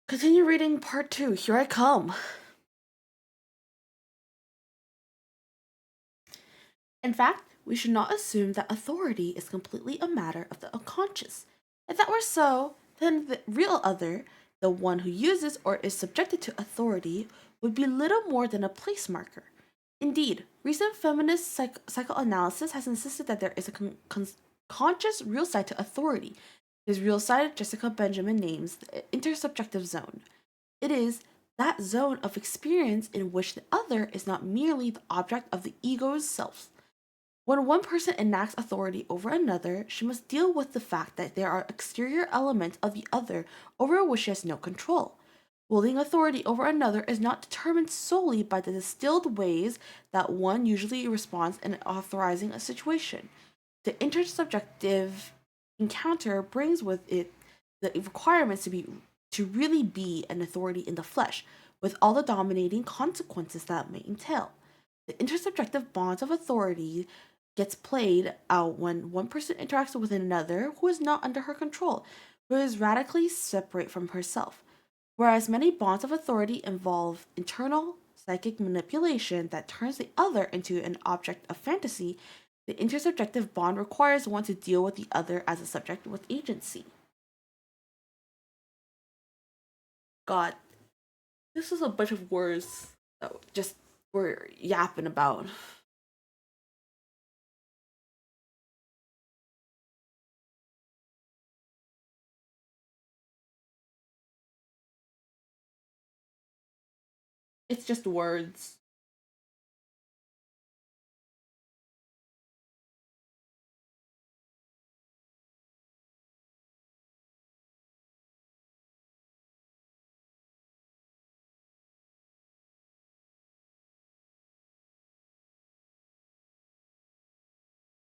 [SPEAKER 1] Continue reading part two. Here I come. In fact, we should not assume that authority is completely a matter of the unconscious. If that were so, then the real other, the one who uses or is subjected to authority, would be little more than a place marker. Indeed, recent feminist psychoanalysis has insisted that there is a conscious real side to authority. This real side, Jessica Benjamin names the intersubjective zone. It is that zone of experience in which the other is not merely the object of the ego's self. When one person enacts authority over another, she must deal with the fact that there are exterior elements of the other over which she has no control. Wielding authority over another is not determined solely by the distilled ways that one usually responds in authorizing a situation. The intersubjective encounter brings with it the requirements to really be an authority in the flesh, with all the dominating consequences that may entail. The intersubjective bonds of authority gets played out when one person interacts with another who is not under her control, who is radically separate from herself. Whereas many bonds of authority involve internal psychic manipulation that turns the other into an object of fantasy, the intersubjective bond requires one to deal with the other as a subject with agency. God, this is a bunch of words that just we're yapping about. It's just words.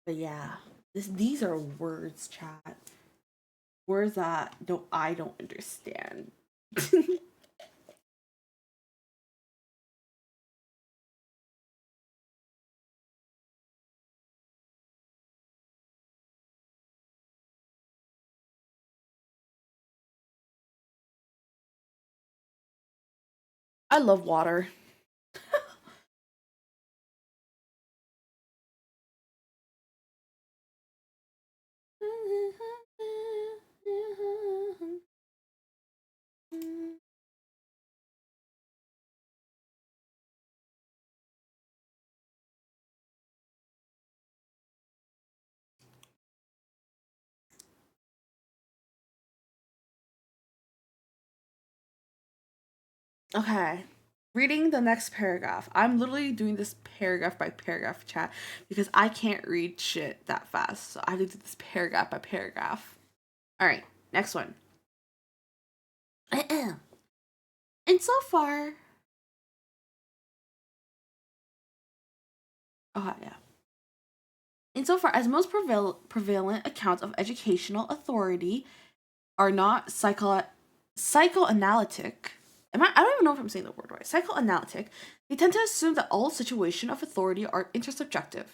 [SPEAKER 1] But yeah, these are words, chat. Words that don't understand. I love water. Okay. Reading the next paragraph. I'm literally doing this paragraph by paragraph chat because I can't read shit that fast. So I have to do this paragraph by paragraph. All right, next one. And so far, oh yeah. Insofar as most prevalent accounts of educational authority are not psychoanalytic. I don't even know if I'm saying the word right. Psychoanalytic. They tend to assume that all situations of authority are intersubjective.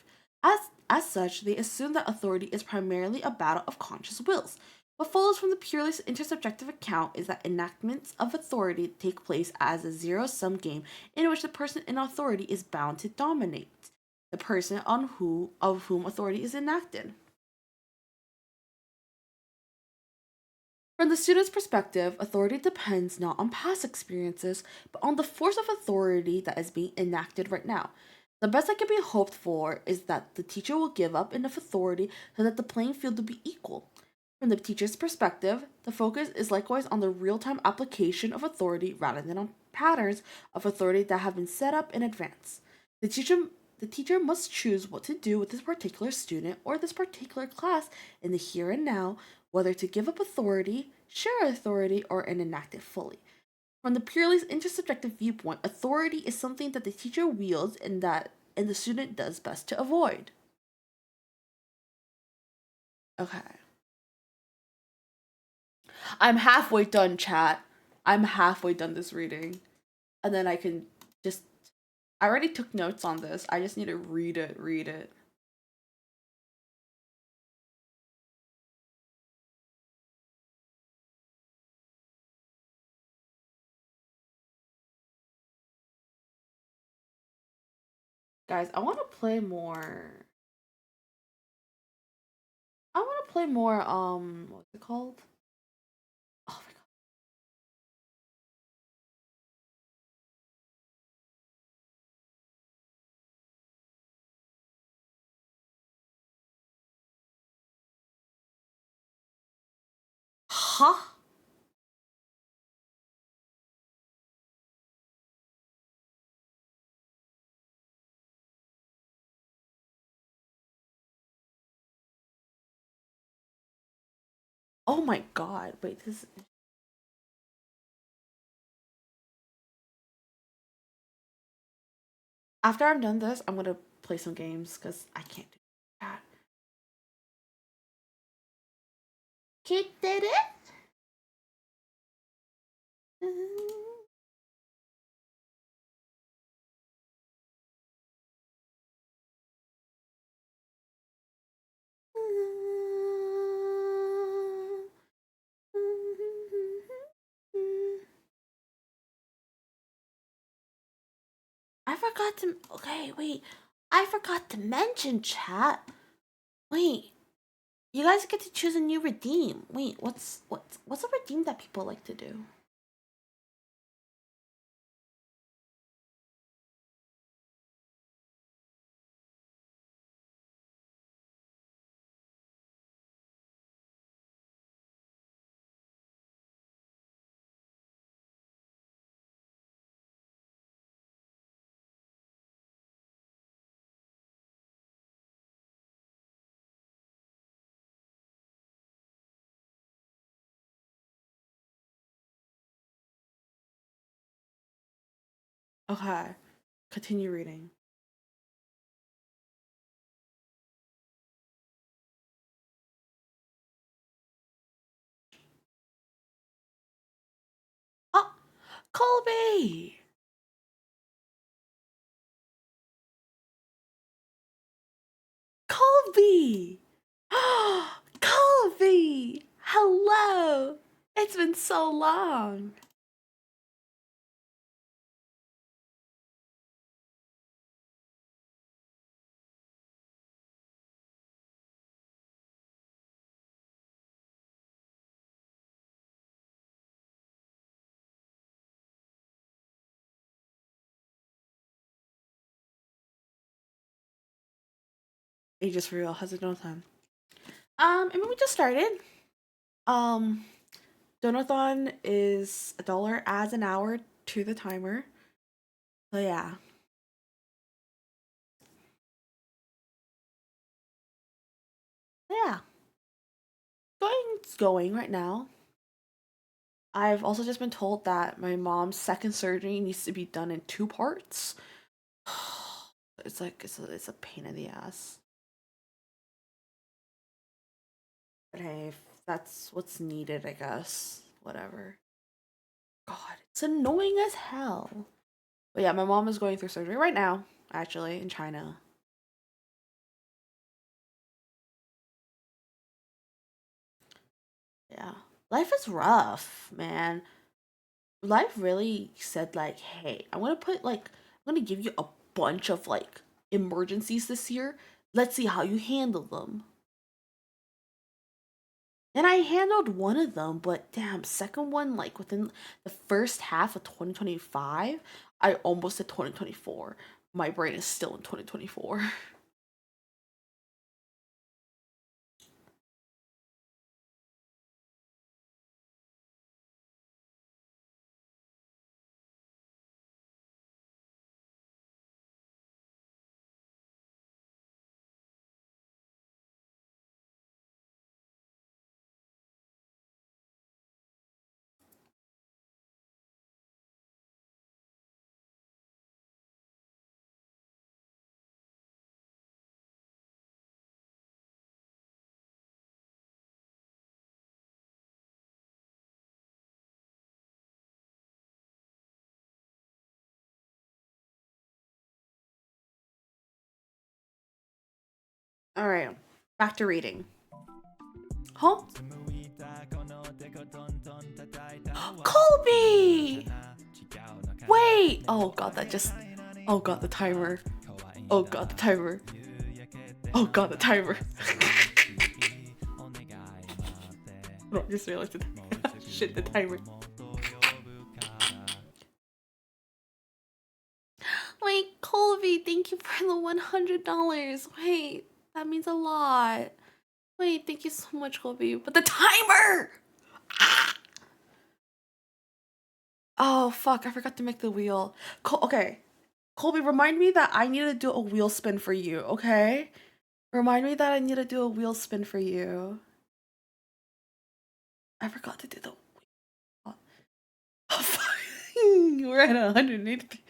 [SPEAKER 1] As as such, they assume that authority is primarily a battle of conscious wills. What follows from the purely intersubjective account is that enactments of authority take place as a zero-sum game in which the person in authority is bound to dominate the person on who of whom authority is enacted. From the student's perspective, authority depends not on past experiences, but on the force of authority that is being enacted right now. The best that can be hoped for is that the teacher will give up enough authority so that the playing field will be equal. From the teacher's perspective, the focus is likewise on the real time application of authority rather than on patterns of authority that have been set up in advance. The teacher the teacher must choose what to do with this particular student or this particular class in the here and now, whether to give up authority, share authority, or enact it fully. From the purely intersubjective viewpoint, authority is something that the teacher wields and the student does best to avoid. Okay. I'm halfway done, chat. I'm halfway done this reading. And then I can just I already took notes on this. I just need to read it. Guys, I want to play more. I want to play more. What's it called? Oh my god. Huh? Oh my god. Wait, this. After I'm done this, I'm gonna play some games because I can't do that. Kid did it? I forgot to. Okay, wait. I forgot to mention chat. Wait, you guys get to choose a new redeem. Wait, what's a redeem that people like to do? Okay, continue reading. Oh, Colby! Colby! Colby! Hello! It's been so long. Ages for real. How's it no time? I mean, we just started. Um, Donothon is $1 adds an hour to the timer. So yeah, yeah, going right now. I've also just been told that my mom's second surgery needs to be done in two parts. It's like it's a pain in the ass. But hey, if that's what's needed, I guess. Whatever. God, it's annoying as hell. But yeah, my mom is going through surgery right now, actually, in China. Yeah. Life is rough, man. Life really said like, "Hey, I'm gonna give you a bunch of like emergencies this year. Let's see how you handle them." And I handled one of them, but damn, second one like within the first half of 2025, I almost said 2024. My brain is still in 2024. All right, back to reading. Huh? Colby! Wait! Oh god, that just. Oh god, the timer. Oh god, the timer. Oh god, the timer. No, I just realized it. Shit, the timer. Wait, Colby, thank you for the $100. Wait, that means a lot. Wait, thank you so much, Colby. But the timer! Ah! Oh, fuck, I forgot to make the wheel. Okay, Colby, remind me that I need to do a wheel spin for you, okay? Remind me that I need to do a wheel spin for you. I forgot to do the wheel. Oh, fuck. We're at 180.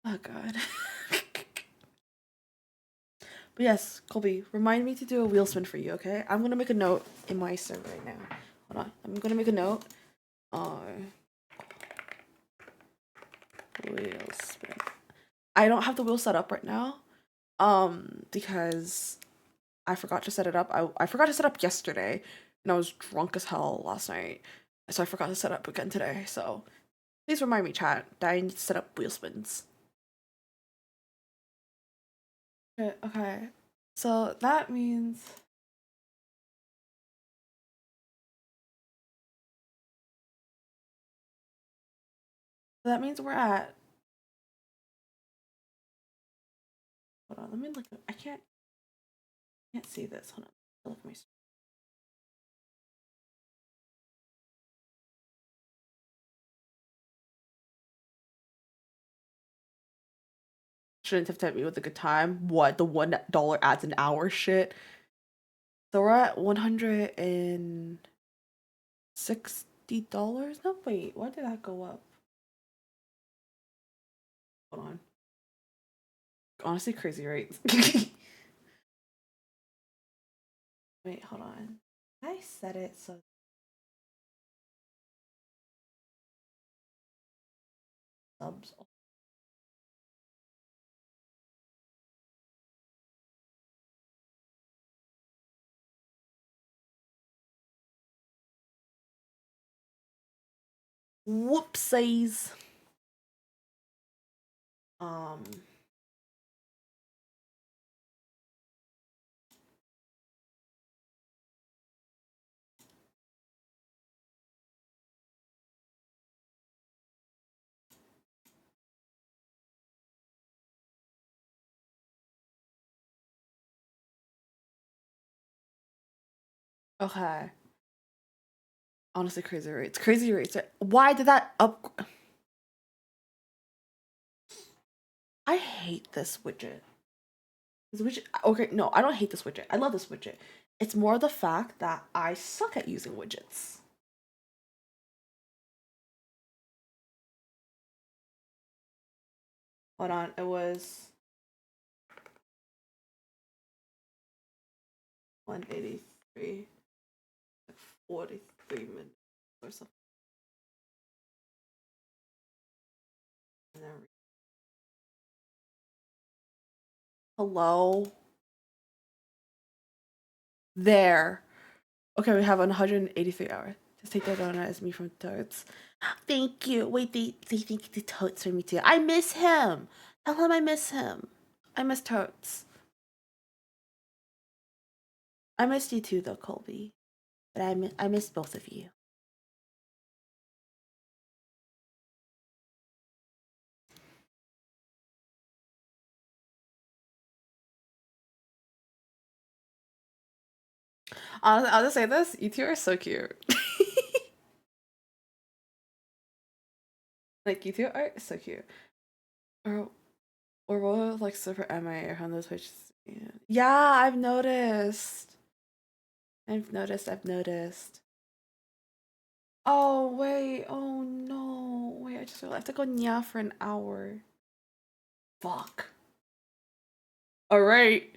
[SPEAKER 1] Oh, God. But yes, Colby, remind me to do a wheel spin for you, okay? I'm gonna make a note in my server right now. Hold on. I'm gonna make a note. Wheel spin. I don't have the wheel set up right now. Because I forgot to set it up. I forgot to set up yesterday, and I was drunk as hell last night. So I forgot to set up again today. So please remind me, chat, that I need to set up wheel spins. Okay. So that means we're at. Hold on, let me look. I can't see this. Hold on. Look at my. Shouldn't have tempt me with a good time. What, the $1 adds an hour shit? So we're at $160. No, wait, why did that go up? Hold on. Honestly, crazy rates. Wait, hold on. I set it so subs. Whoopsies. Okay. Honestly, crazy rates. Crazy rates. Why did that up? I hate this widget. This widget. Okay, no, I don't hate this widget. I love this widget. It's more the fact that I suck at using widgets. Hold on, it was 183, 43 minutes or something. Hello? There. Okay, we have 183 hours. Just take that donut as me from Toads. Thank you. Wait, they thank you to Toads for me too. I miss him. Tell him I miss him. I miss Toads. I missed you too, though, Colby. But I miss both of you. I'll just say this: you two are so cute. Like, you two are so cute. Or we'll like super MIA on those Twitches. Yeah, I've noticed. I've noticed. Oh wait, oh no. Wait, I just realized I have to go nya for an hour. Fuck. Alright.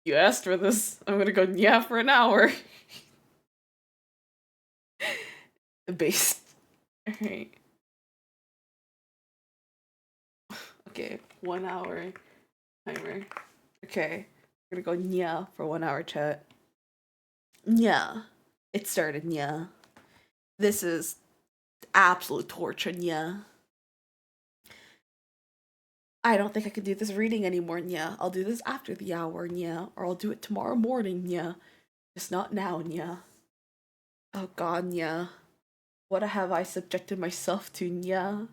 [SPEAKER 1] You asked for this. I'm gonna go nya for an hour. Based. Alright. Okay, 1 hour timer. Okay. We're gonna go nya for 1 hour chat. Nya. It started nya. This is Absolute torture, yeah. I don't think I can do this reading anymore, yeah. I'll do this after the hour, yeah. Or I'll do it tomorrow morning, yeah. Just not now, yeah. Oh god, yeah. What have I subjected myself to, yeah?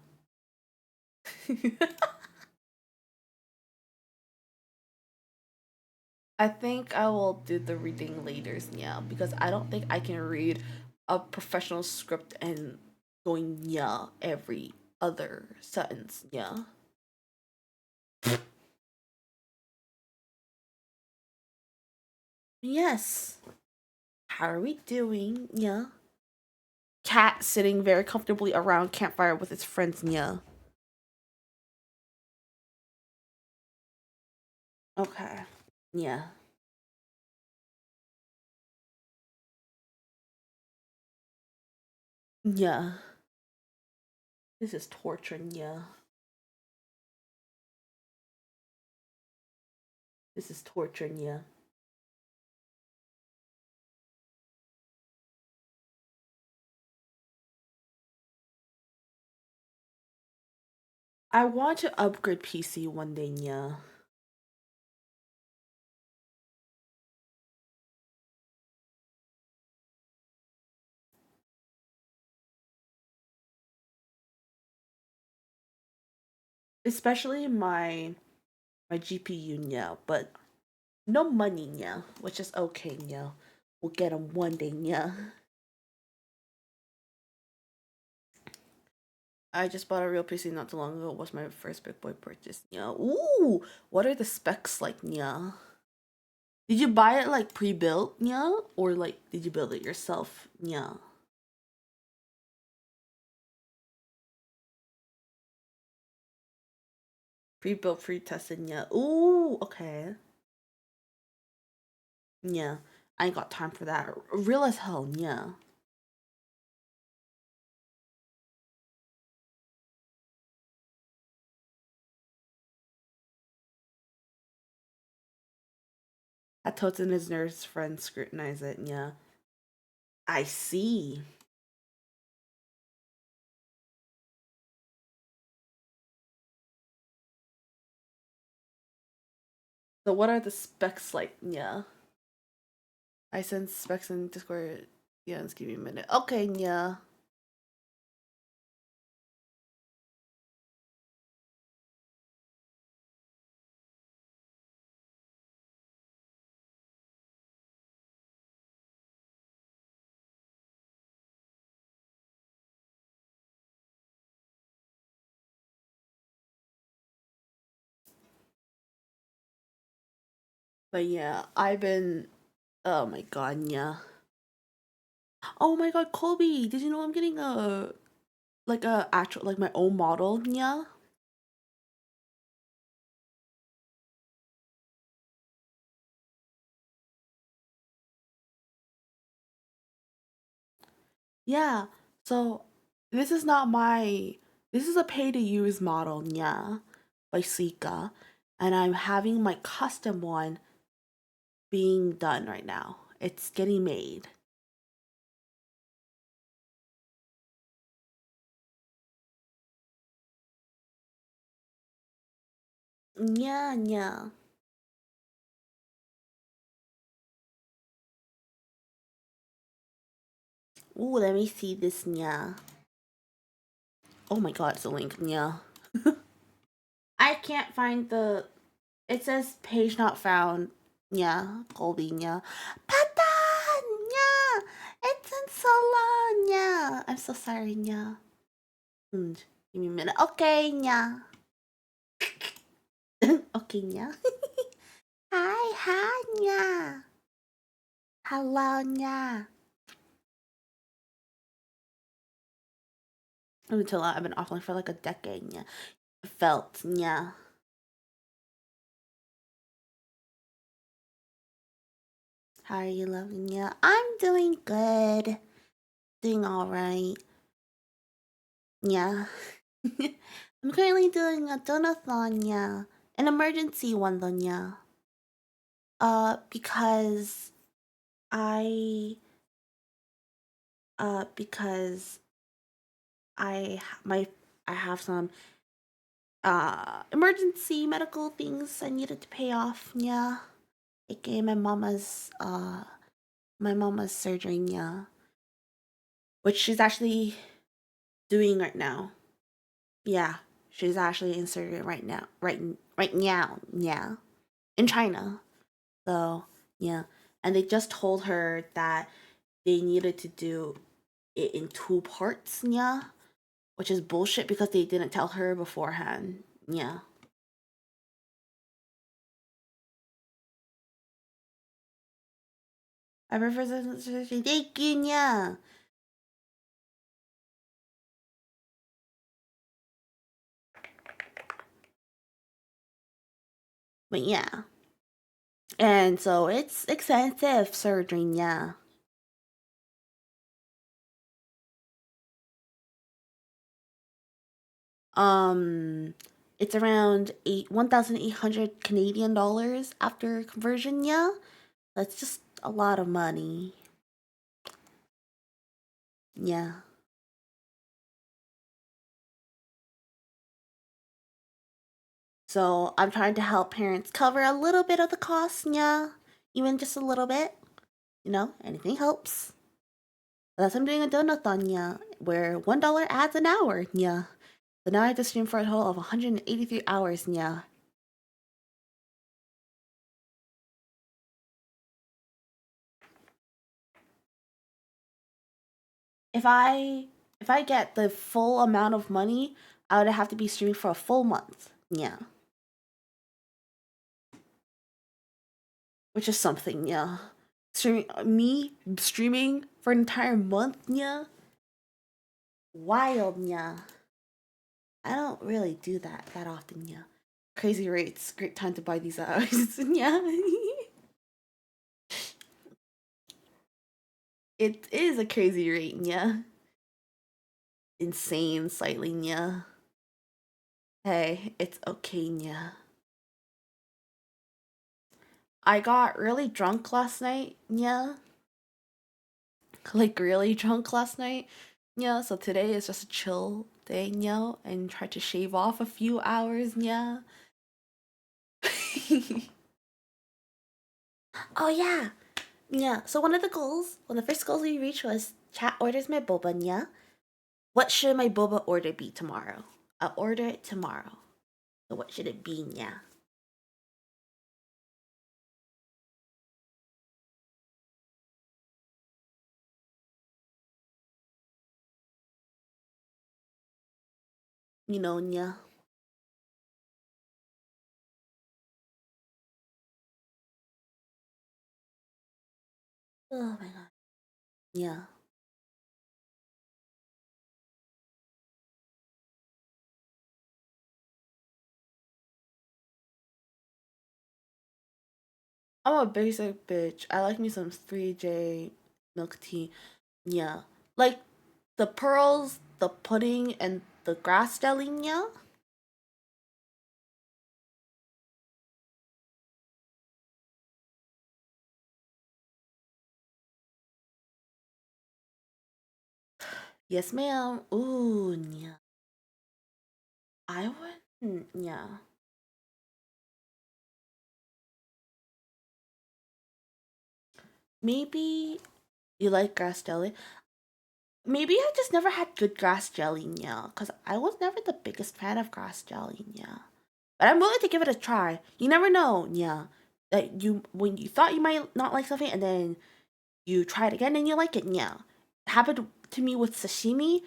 [SPEAKER 1] I think I will do the reading later, yeah, because I don't think I can read a professional script and going yeah every other sentence, yeah. Yes. How are we doing? Yeah. Cat sitting very comfortably around campfire with its friends, yeah. Okay. Yeah. Yeah. This is torture, yeah. This is torture, yeah. I want to upgrade PC one day, yeah. Especially my GPU, yeah, but no money, yeah, which is okay, yeah. We'll get them one day, yeah. I just bought a real PC not too long ago. It was my first big boy purchase, yeah. Ooh, what are the specs like, yeah? Did you buy it like pre-built, yeah? Or like did you build it yourself, yeah? Pre-built, pre-tested, yeah. Ooh, okay. Yeah. I ain't got time for that. Real as hell, yeah. At Totes and his nurse friends scrutinize it, yeah. I see. So what are the specs like, yeah? I send specs in Discord. Yeah, just give me a minute. Okay, yeah. But yeah, I've been. Oh my god, yeah. Oh my god, Colby, did you know I'm getting a like a actual like my own model? Yeah, yeah. So this is not my. This is a pay to use model. Yeah, by Sika, and I'm having my custom one being done right now. It's getting made. Yeah, yeah. Ooh, let me see this. Yeah. Oh my god, it's a link. Yeah. I can't find the. It says page not found. Yeah, Colby. Yeah. Patan. Yeah. It's been so long. Yeah. I'm so sorry. Yeah. Mm, give me a minute. Okay. Yeah. Okay. Yeah. Hi. Hi. Yeah. Hello. Yeah. Let me tell you, I've been offline for like a decade. Yeah. Felt. Yeah. How are you loving? Yeah. I'm doing good. Doing all right. Yeah. I'm currently doing a Donothon, yeah. An emergency one though, yeah. Because I because
[SPEAKER 2] my I have some emergency medical things I needed to pay off. Yeah, aka my mama's surgery. Yeah, which she's actually doing right now. Yeah, she's actually in surgery right now. Right now. Yeah, in China. So yeah, and they just told her that they needed to do it in two parts. Yeah, which is bullshit because they didn't tell her beforehand. Yeah. I prefer thank you, yeah. But yeah. And so it's expensive surgery, yeah. Um it's around 1,800 Canadian dollars after conversion, yeah. That's just a lot of money. Yeah. So I'm trying to help parents cover a little bit of the cost, yeah. Even just a little bit. Anything helps. That's I'm doing a Donothon, yeah, where $1 adds an hour, yeah. So now I have to stream for a total of 183 hours, yeah. If I if I get the full amount of money, I would have to be streaming for a full month, yeah. Which is something, yeah. Streaming for an entire month, yeah. Wild, yeah. I don't really do that often, yeah. Crazy rates, great time to buy these hours, yeah. It is a crazy rate, yeah. Insane slightly, yeah. Hey, it's okay, yeah. I got really drunk last night, yeah. Like really drunk last night. Yeah, so today is just a chill day, yeah, and try to shave off a few hours, yeah. Oh yeah. Yeah. So one of the first goals we reached was chat orders my boba, yeah. What should my boba order be tomorrow? I'll order it tomorrow. So what should it be, yeah? Yeah. Oh my god. Yeah. I'm a basic bitch. I like me some 3J milk tea. Yeah. Like the pearls, the pudding, and the grass jelly, yeah? Yes, ma'am. Ooh, yeah. I wouldn't, yeah. Maybe you like grass jelly. Maybe I just never had good grass jelly, yeah. Because I was never the biggest fan of grass jelly, yeah. But I'm willing to give it a try. You never know, yeah. That when you thought you might not like something and then you try it again and you like it, yeah. It happened to me with sashimi.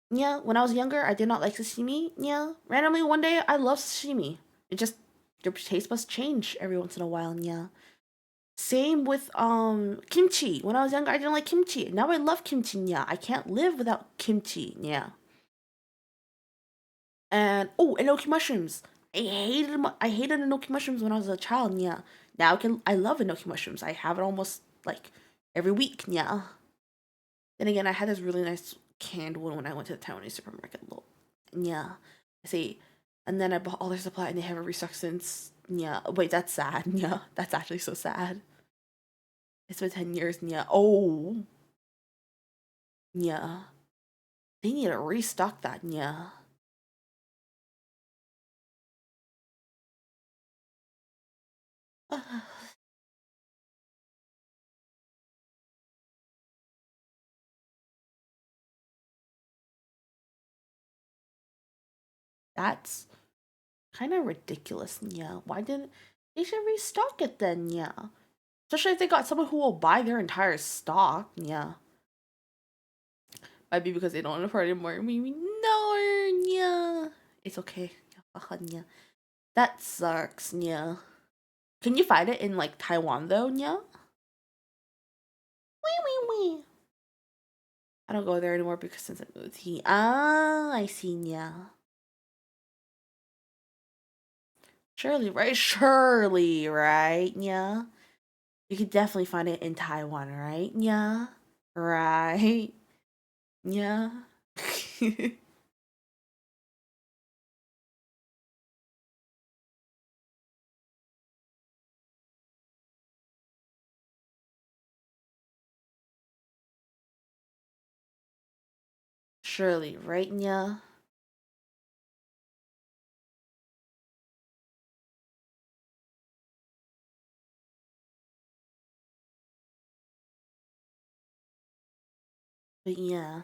[SPEAKER 2] Yeah, when I was younger, I did not like sashimi. Yeah, randomly one day I love sashimi. It just your taste buds change every once in a while. Yeah. Same with kimchi. When I was younger, I didn't like kimchi. Now I love kimchi. Yeah, I can't live without kimchi. Yeah. And oh, enoki mushrooms. I hated enoki mushrooms when I was a child. Yeah. Now I love enoki mushrooms. I have it almost like every week. Yeah. Then again, I had this really nice canned one when I went to the Taiwanese supermarket. Yeah, I see. And then I bought all their supply and they haven't restocked since. Yeah, wait, that's sad. Yeah, that's actually so sad. It's been 10 years. Yeah. Oh, yeah. They need to restock that, yeah. That's kind of ridiculous, yeah. Why didn't they should restock it then, yeah? Especially if they got someone who will buy their entire stock, yeah. Might be because they don't want to part anymore. Maybe no, yeah. It's okay. Yeah. That sucks, yeah. Can you find it in like Taiwan though, yeah? Wee wee wee. I don't go there anymore because since I moved here. Ah, I see, yeah. Surely, right? Yeah. You could definitely find it in Taiwan, right? Yeah. Right. Yeah. Surely, right? Yeah. But yeah.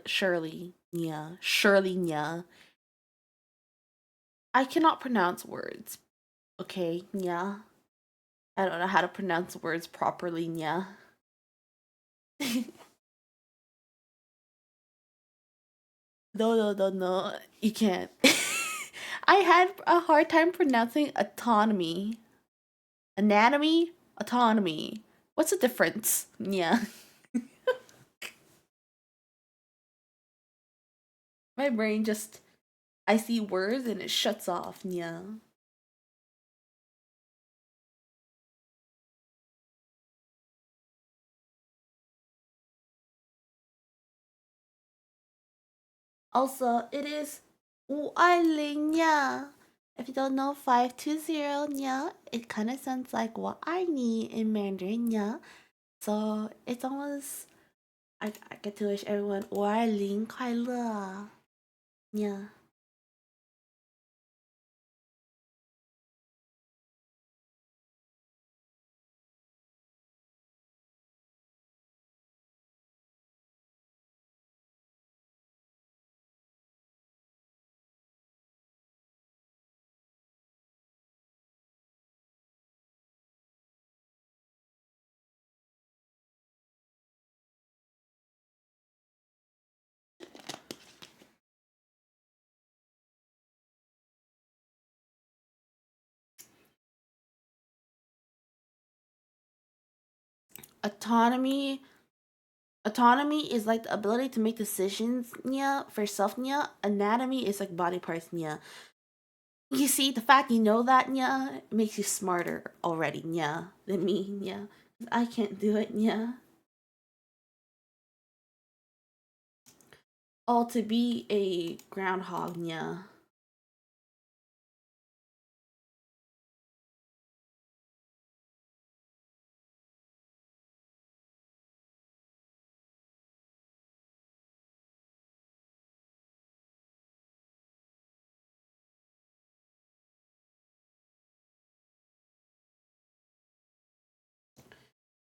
[SPEAKER 2] Surely, yeah. Surely, yeah. I cannot pronounce words. Okay, yeah. I don't know how to pronounce words properly, yeah. No. You can't. I had a hard time pronouncing autonomy. Anatomy? Autonomy. What's the difference? Yeah. My brain just, I see words and it shuts off. Yeah. Also, it is 520 yeah. If you don't know 520 yeah, it kind of sounds like what I need in Mandarin yeah. So it's almost, I get to wish everyone 520快乐 yeah. Autonomy Autonomy is like the ability to make decisions, yeah, for self, yeah. Anatomy is like body parts, yeah. You see, the fact you know that, yeah, makes you smarter already, yeah, than me, yeah. I can't do it, yeah. All to be a groundhog, yeah.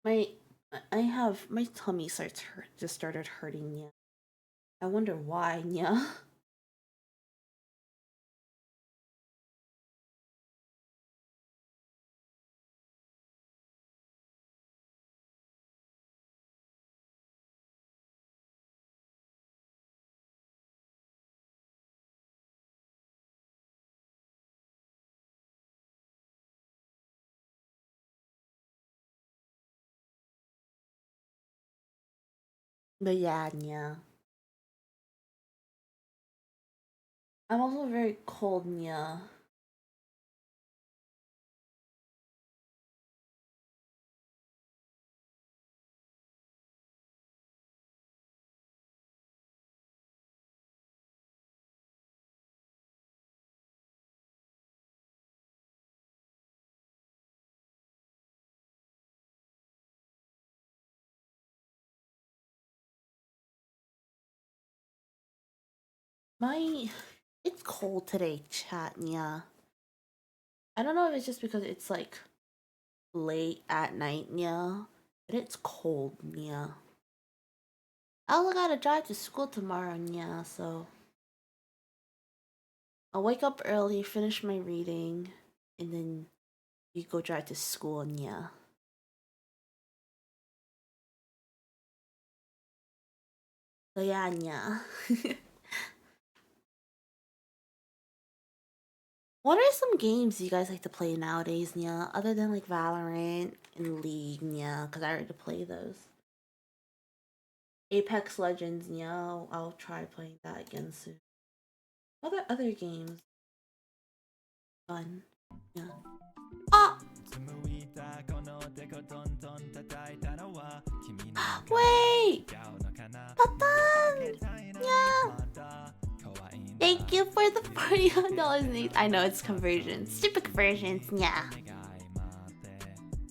[SPEAKER 2] My, my tummy just started hurting, yeah. I wonder why, yeah. But yeah. I'm also very cold, yeah. My it's cold today, chat. Yeah. I don't know if it's just because it's like late at night, yeah. But it's cold, yeah. I also gotta drive to school tomorrow, yeah, so I'll wake up early, finish my reading, and then you go drive to school, yeah. So yeah, yeah. What are some games you guys like to play nowadays, yeah? Other than like Valorant and League, yeah, because I already play those. Apex Legends, yeah, I'll try playing that again soon. What are other games? Fun, yeah. Oh! Wait! Patan! Yeah! Thank you for the $41, Nate. I know it's conversions. Stupid conversions, yeah.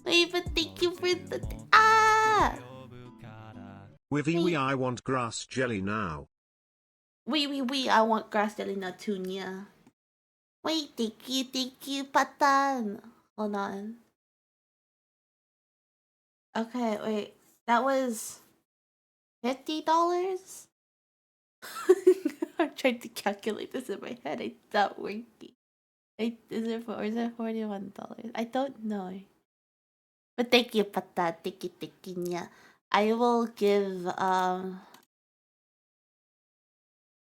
[SPEAKER 2] Wait, but thank you for the. Ah!
[SPEAKER 3] Wivy,
[SPEAKER 2] Wait,
[SPEAKER 3] I want grass jelly now.
[SPEAKER 2] wait, I want grass jelly nut too, yeah. Wait, thank you, Patan. Hold on. Okay, wait. That was $50? I'm trying to calculate this in my head. It's not working. Is it $41? I don't know. But thank you, Pata. Thank you, yeah. I will give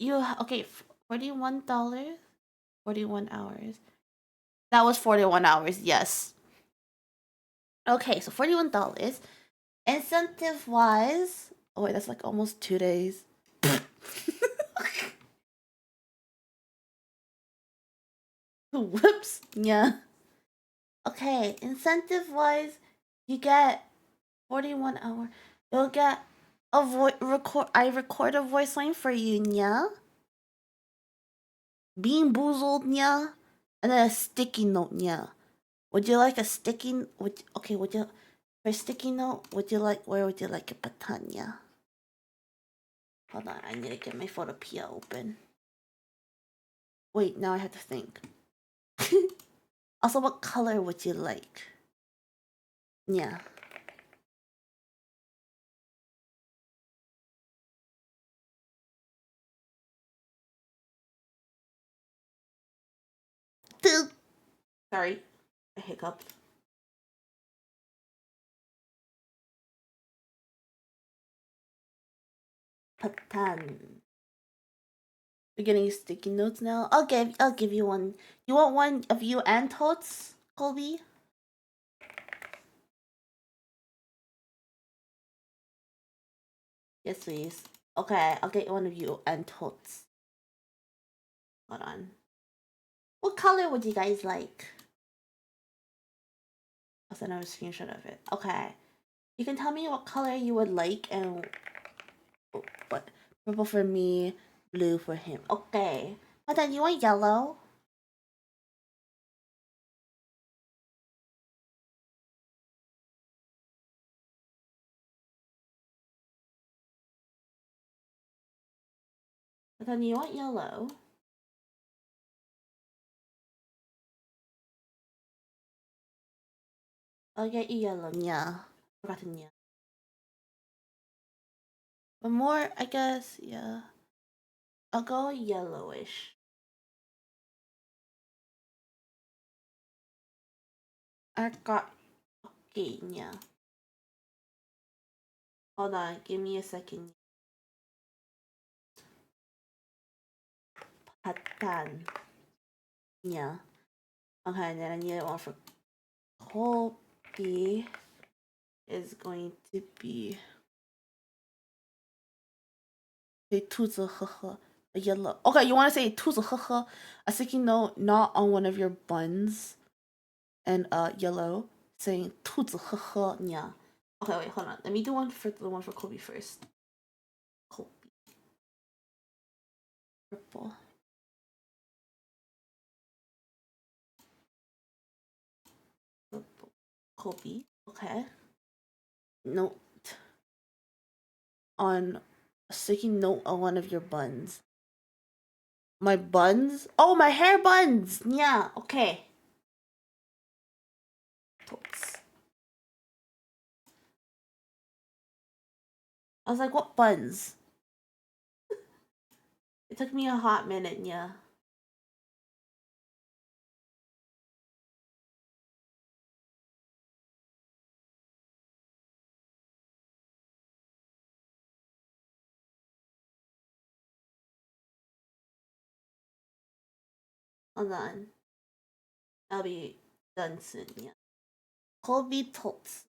[SPEAKER 2] you okay, $41? 41 hours. That was 41 hours, yes. Okay, so $41. Incentive wise, oh wait, that's like almost 2 days. Whoops. Yeah. Okay, incentive wise, you get 41 hour. You'll get a record. I record a voice line for you, yeah. Bean boozled, yeah, and then a sticky note, yeah. Would you like a sticky? Would you for sticky note? Would you like where would you like a patanya? Hold on, I need to get my photopia open. Wait, now I have to think. Also, what color would you like? Yeah. Sorry, I hiccuped. Patan. You're getting sticky notes now. I'll give you one. You want one of you and Totes, Colby? Yes, please. Okay, I'll get one of you and Totes. Hold on. What color would you guys like? I'll send out a screenshot of it. Okay. You can tell me what color you would like and what purple for me, blue for him. Okay. But then you want yellow? But then you want yellow? I'll get you yellow. Yeah. Forgotten yeah. But more, I guess, yeah. I'll go yellowish. I got okay, yeah. Hold on, give me a second. Patan. Yeah. Okay, then I need one for Colby is going to be a 兔子呵呵, a yellow. Okay, you want to say 兔子呵呵, a sticky note not on one of your buns, and yellow saying 兔子呵呵, yeah. Okay, wait, hold on. Let me do the one for Colby first. Colby. Purple. Purple. Colby. Okay. Note on a sticky note on one of your buns. My buns? Oh, my hair buns! Yeah, okay. Totes. I was like, what buns? It took me a hot minute, yeah. Hold on. I'll be done soon, yeah. Colby Totes.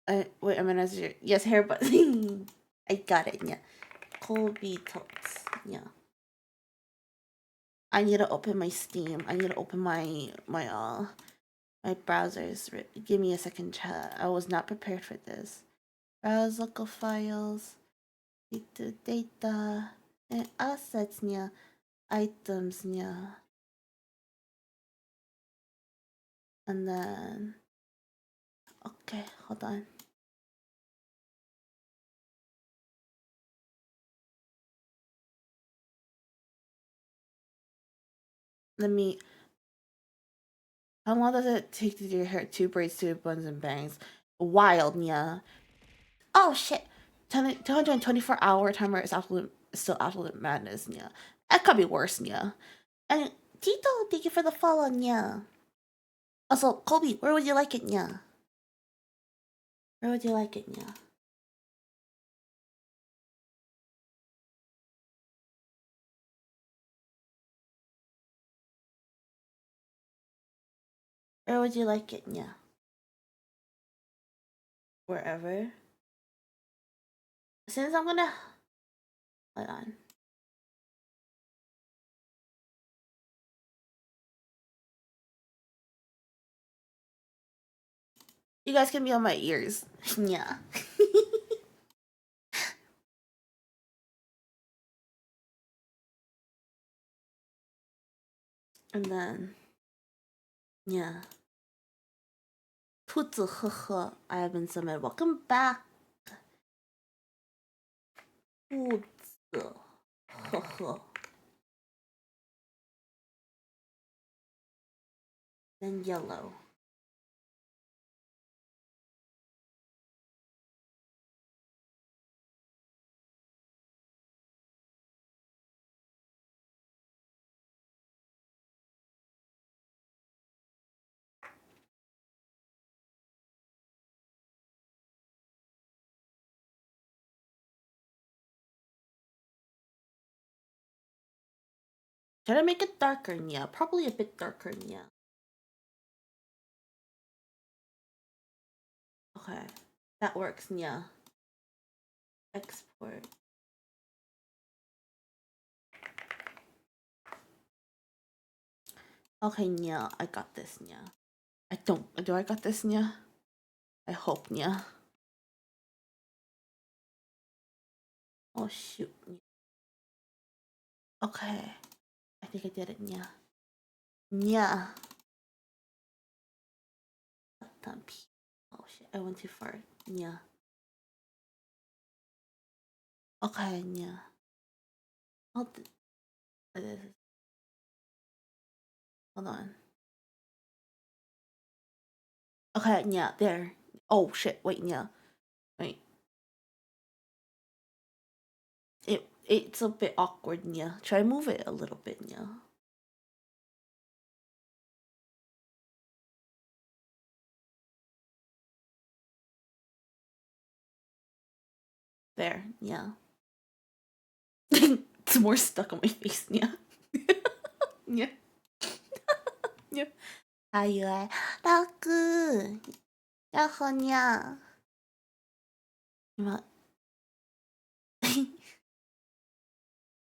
[SPEAKER 2] Wait, I'm gonna answer. Yes, hair buns. I got it, yeah. Colby Totes, yeah. I need to open my Steam. I need to open my browsers. Give me a second, chat. I was not prepared for this. Browse local files, data, and assets, yeah. Items, yeah. And then, okay, hold on. Let me. How long does it take to do your hair? 2 braids, 2 buns, and bangs. Wild, yeah. Oh shit! 224-hour timer is still absolute madness, yeah. That could be worse, yeah. And Tito, thank you for the follow, yeah. Also, Colby, where would you like it, yeah? Where would you like it, yeah? Where would you like it, yeah? Wherever. Since I'm gonna hold on. You guys can be on my ears. Yeah. And then, yeah. Tutsu, I have been summoned. Welcome back. Tutsu, then yellow. Should I make it darker? Yeah, probably a bit darker. Yeah. Okay, that works. Yeah. Export. Okay, yeah, I got this. Yeah. I don't. Do I got this? Yeah. I hope. Yeah. Oh shoot. Okay. I think I did it. Yeah. Yeah. Oh shit! I went too far. Yeah. Okay. Yeah. Hold. Hold on. Okay. Yeah. There. Oh shit! Wait. Yeah. Wait. It's a bit awkward. Yeah. Try move it a little bit. Yeah. There. Yeah. It's more stuck on my face. Yeah. Yeah. Yeah. 아유, 라크. 야호냐. 뭐.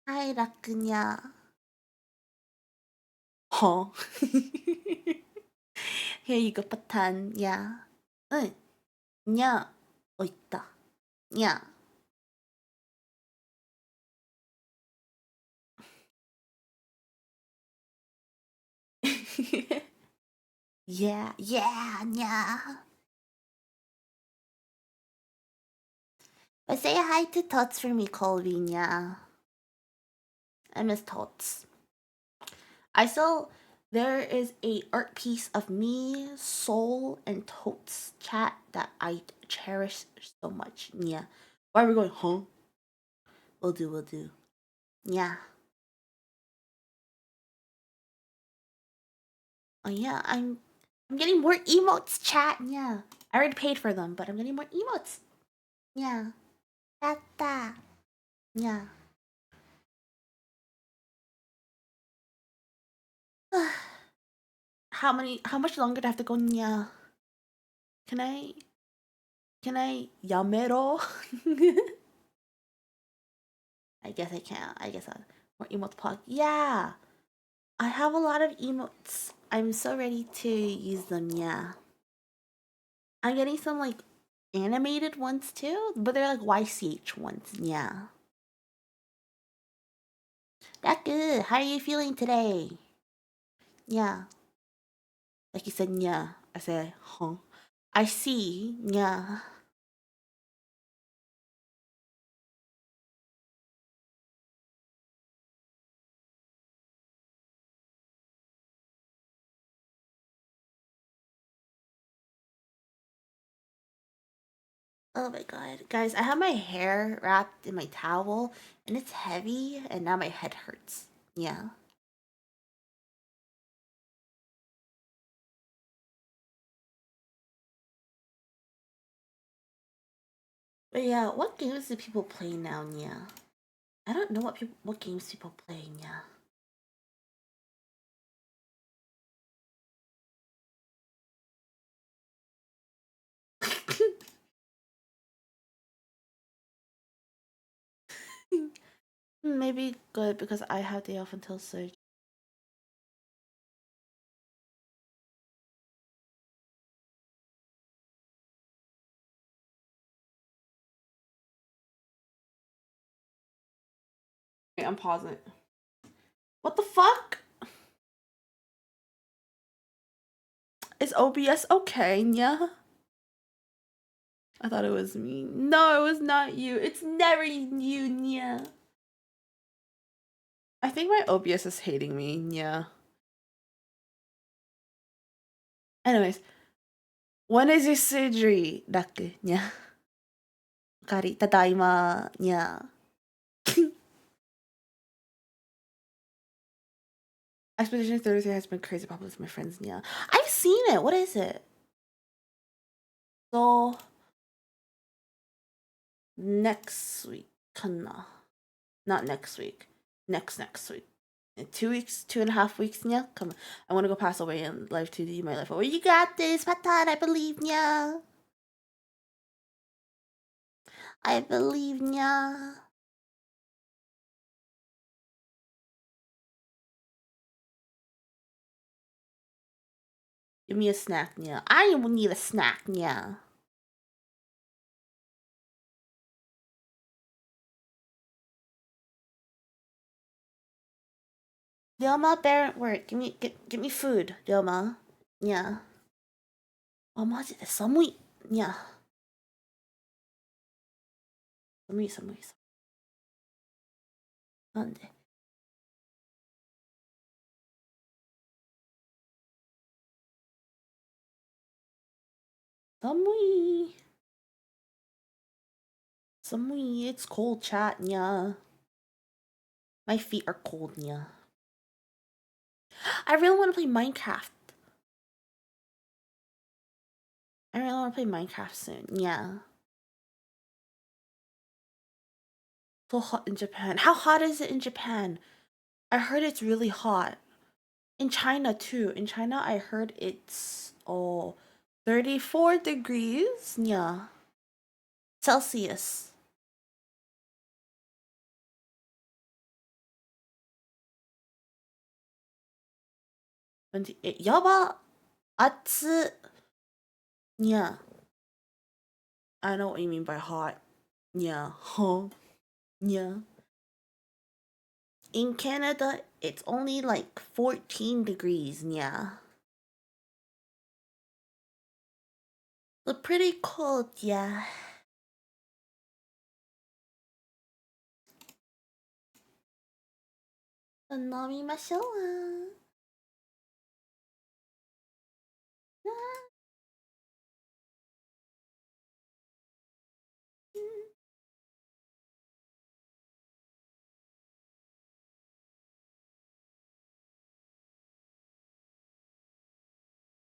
[SPEAKER 2] 하이, 라크냐. 허. Here you go, patan. Yeah. 응. 냐. 있다. 냐. Yeah, yeah, 냐. But say hi to Tots for me, Colby, 냐. I miss Tots. I still there is a art piece of me, Soul, and Totes chat that I cherish so much. Yeah. Why are we going, huh? We'll do. Yeah. Oh yeah, I'm getting more emotes, chat. Yeah. I already paid for them, but I'm getting more emotes. Yeah. Yatta. Yeah. How much longer do I have to go? Yeah. Can I Yamero? I guess I can't. I guess more emotes pog. Yeah. I have a lot of emotes. I'm so ready to use them, yeah. I'm getting some like animated ones too, but they're like YCH ones, yeah. That's good. How are you feeling today? Yeah. Like you said, yeah. I said, huh. I see, yeah. Oh my god. Guys, I have my hair wrapped in my towel and it's heavy and now my head hurts. Yeah. But yeah, what games do people play now, yeah? I don't know what games people play, yeah. Maybe good because I have day off until surgery.
[SPEAKER 1] Wait, I'm pausing it.
[SPEAKER 2] What the fuck? Is OBS okay? Yeah. I thought it was me. No, it was not you. It's never you, Nya.
[SPEAKER 1] I think my OBS is hating me. Yeah. Anyways, when is your surgery, Daku? Yeah. Kari, tadaima. Yeah. Expedition 33 has been crazy popular with my friends. Yeah.
[SPEAKER 2] I've seen it. What is it?
[SPEAKER 1] So, next week. Kana. Not next week. Next week. In 2 weeks, 2.5 weeks, yeah. Come on. I want to go pass away and live to do my life over.
[SPEAKER 2] You got this, Patan. I believe, Nya. I believe, Nya.
[SPEAKER 1] Give me a snack, yeah.
[SPEAKER 2] I will need a snack, Nya. Dilma, bear at work. Give me food, Dilma. Yeah. Oh, マジで寒い。Yeah. 寒い。なんで寒い。寒い. It's cold, chat, yeah. My feet are cold, yeah. I really want to play Minecraft. I really want to play Minecraft soon, yeah. So hot in Japan. How hot is it in Japan? I heard it's really hot. In China too. In China, I heard it's 34 degrees. Yeah. Celsius. 28. Yaba. Atsu. Yeah. I know what you mean by hot. Yeah. Huh. Yeah. In Canada, it's only like 14 degrees. Yeah. But pretty cold, yeah. 飲みましょう。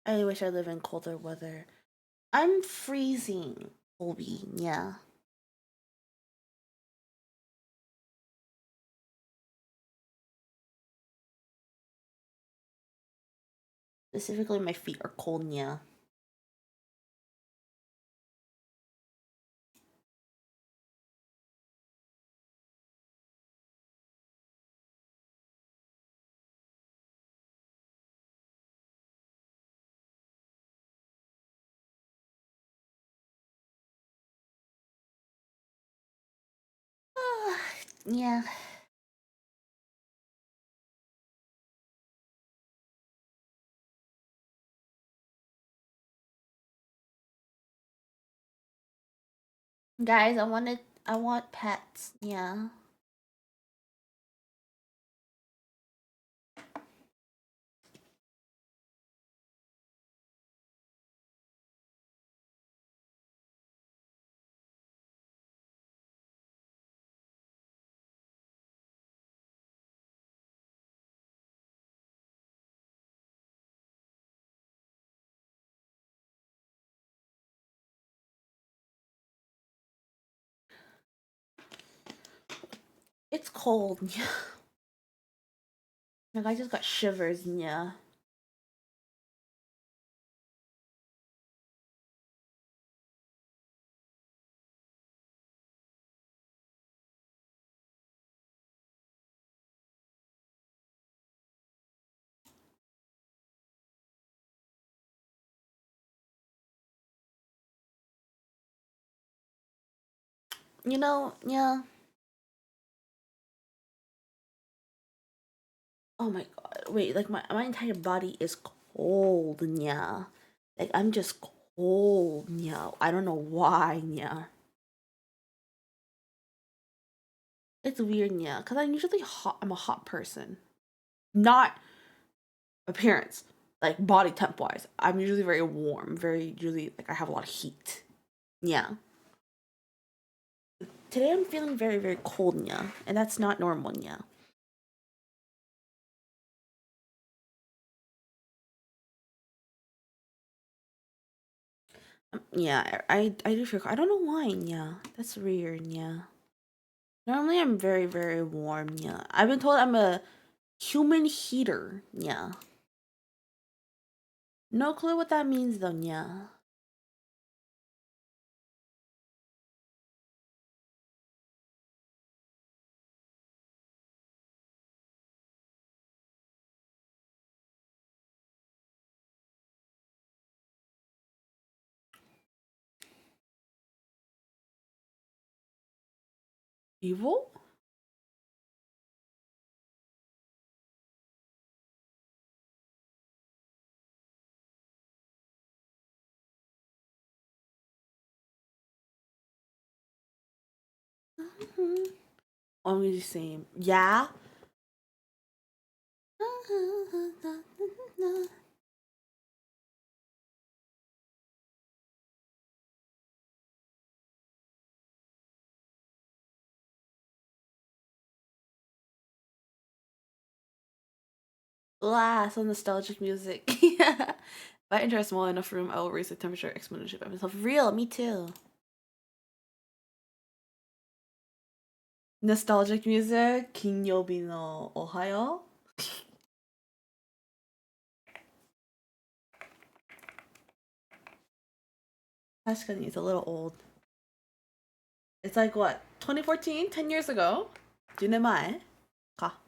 [SPEAKER 2] I wish I live in colder weather. I'm freezing, Colby. Yeah. Specifically, my feet are cold. Yeah. Yeah. Guys, I want pets. Yeah. It's cold. Yeah. Like I just got shivers. Yeah. Yeah. Oh my god. Wait, like my entire body is cold. Yeah. Like I'm just cold. Yeah. I don't know why. Yeah. It's weird. Yeah. Cause I'm usually hot. I'm a hot person. Not appearance. Like body temp wise. I'm usually very warm. Very usually like I have a lot of heat. Yeah. Today I'm feeling very, very cold. Yeah. And that's not normal. Yeah. Yeah, I do feel. I don't know why. Yeah, that's weird. Yeah. Normally, I'm very, very warm. Yeah. I've been told I'm a human heater. Yeah. No clue what that means, though. Yeah. Evil? Mm-hmm. Only the same. Yeah. Ah, so nostalgic music. Yeah. If I enter a small enough room, I will raise the temperature exponentially by myself. Real, me too. Nostalgic music, 金曜日のおはよう. 確かに it's a little old. It's like what? 2014? 10 years ago? 10年前? Ka.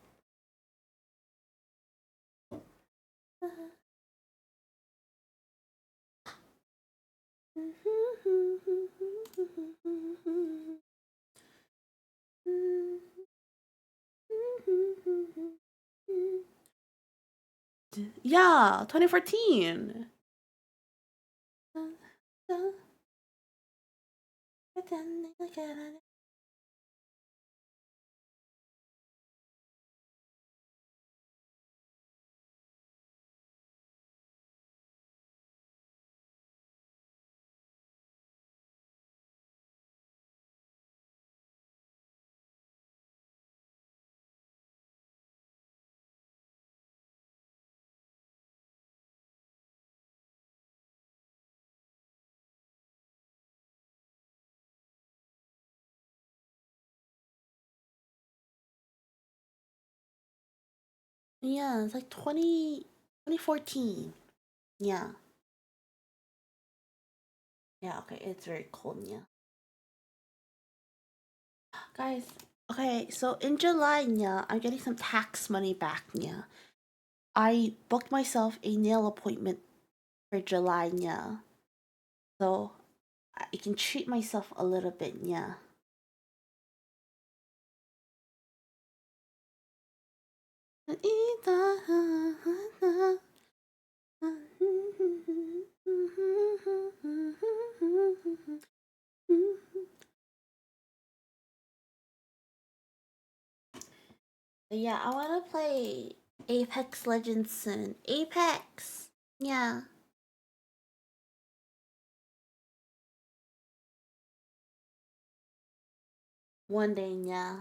[SPEAKER 2] Yeah, 2014. Yeah, it's like 2014. Yeah. Yeah, okay, it's very cold, yeah. Guys, okay, so in July, yeah, I'm getting some tax money back, yeah. I booked myself a nail appointment for July, yeah. So I can treat myself a little bit, yeah. Yeah, I want to play Apex Legends soon. Apex! Yeah. One day, yeah.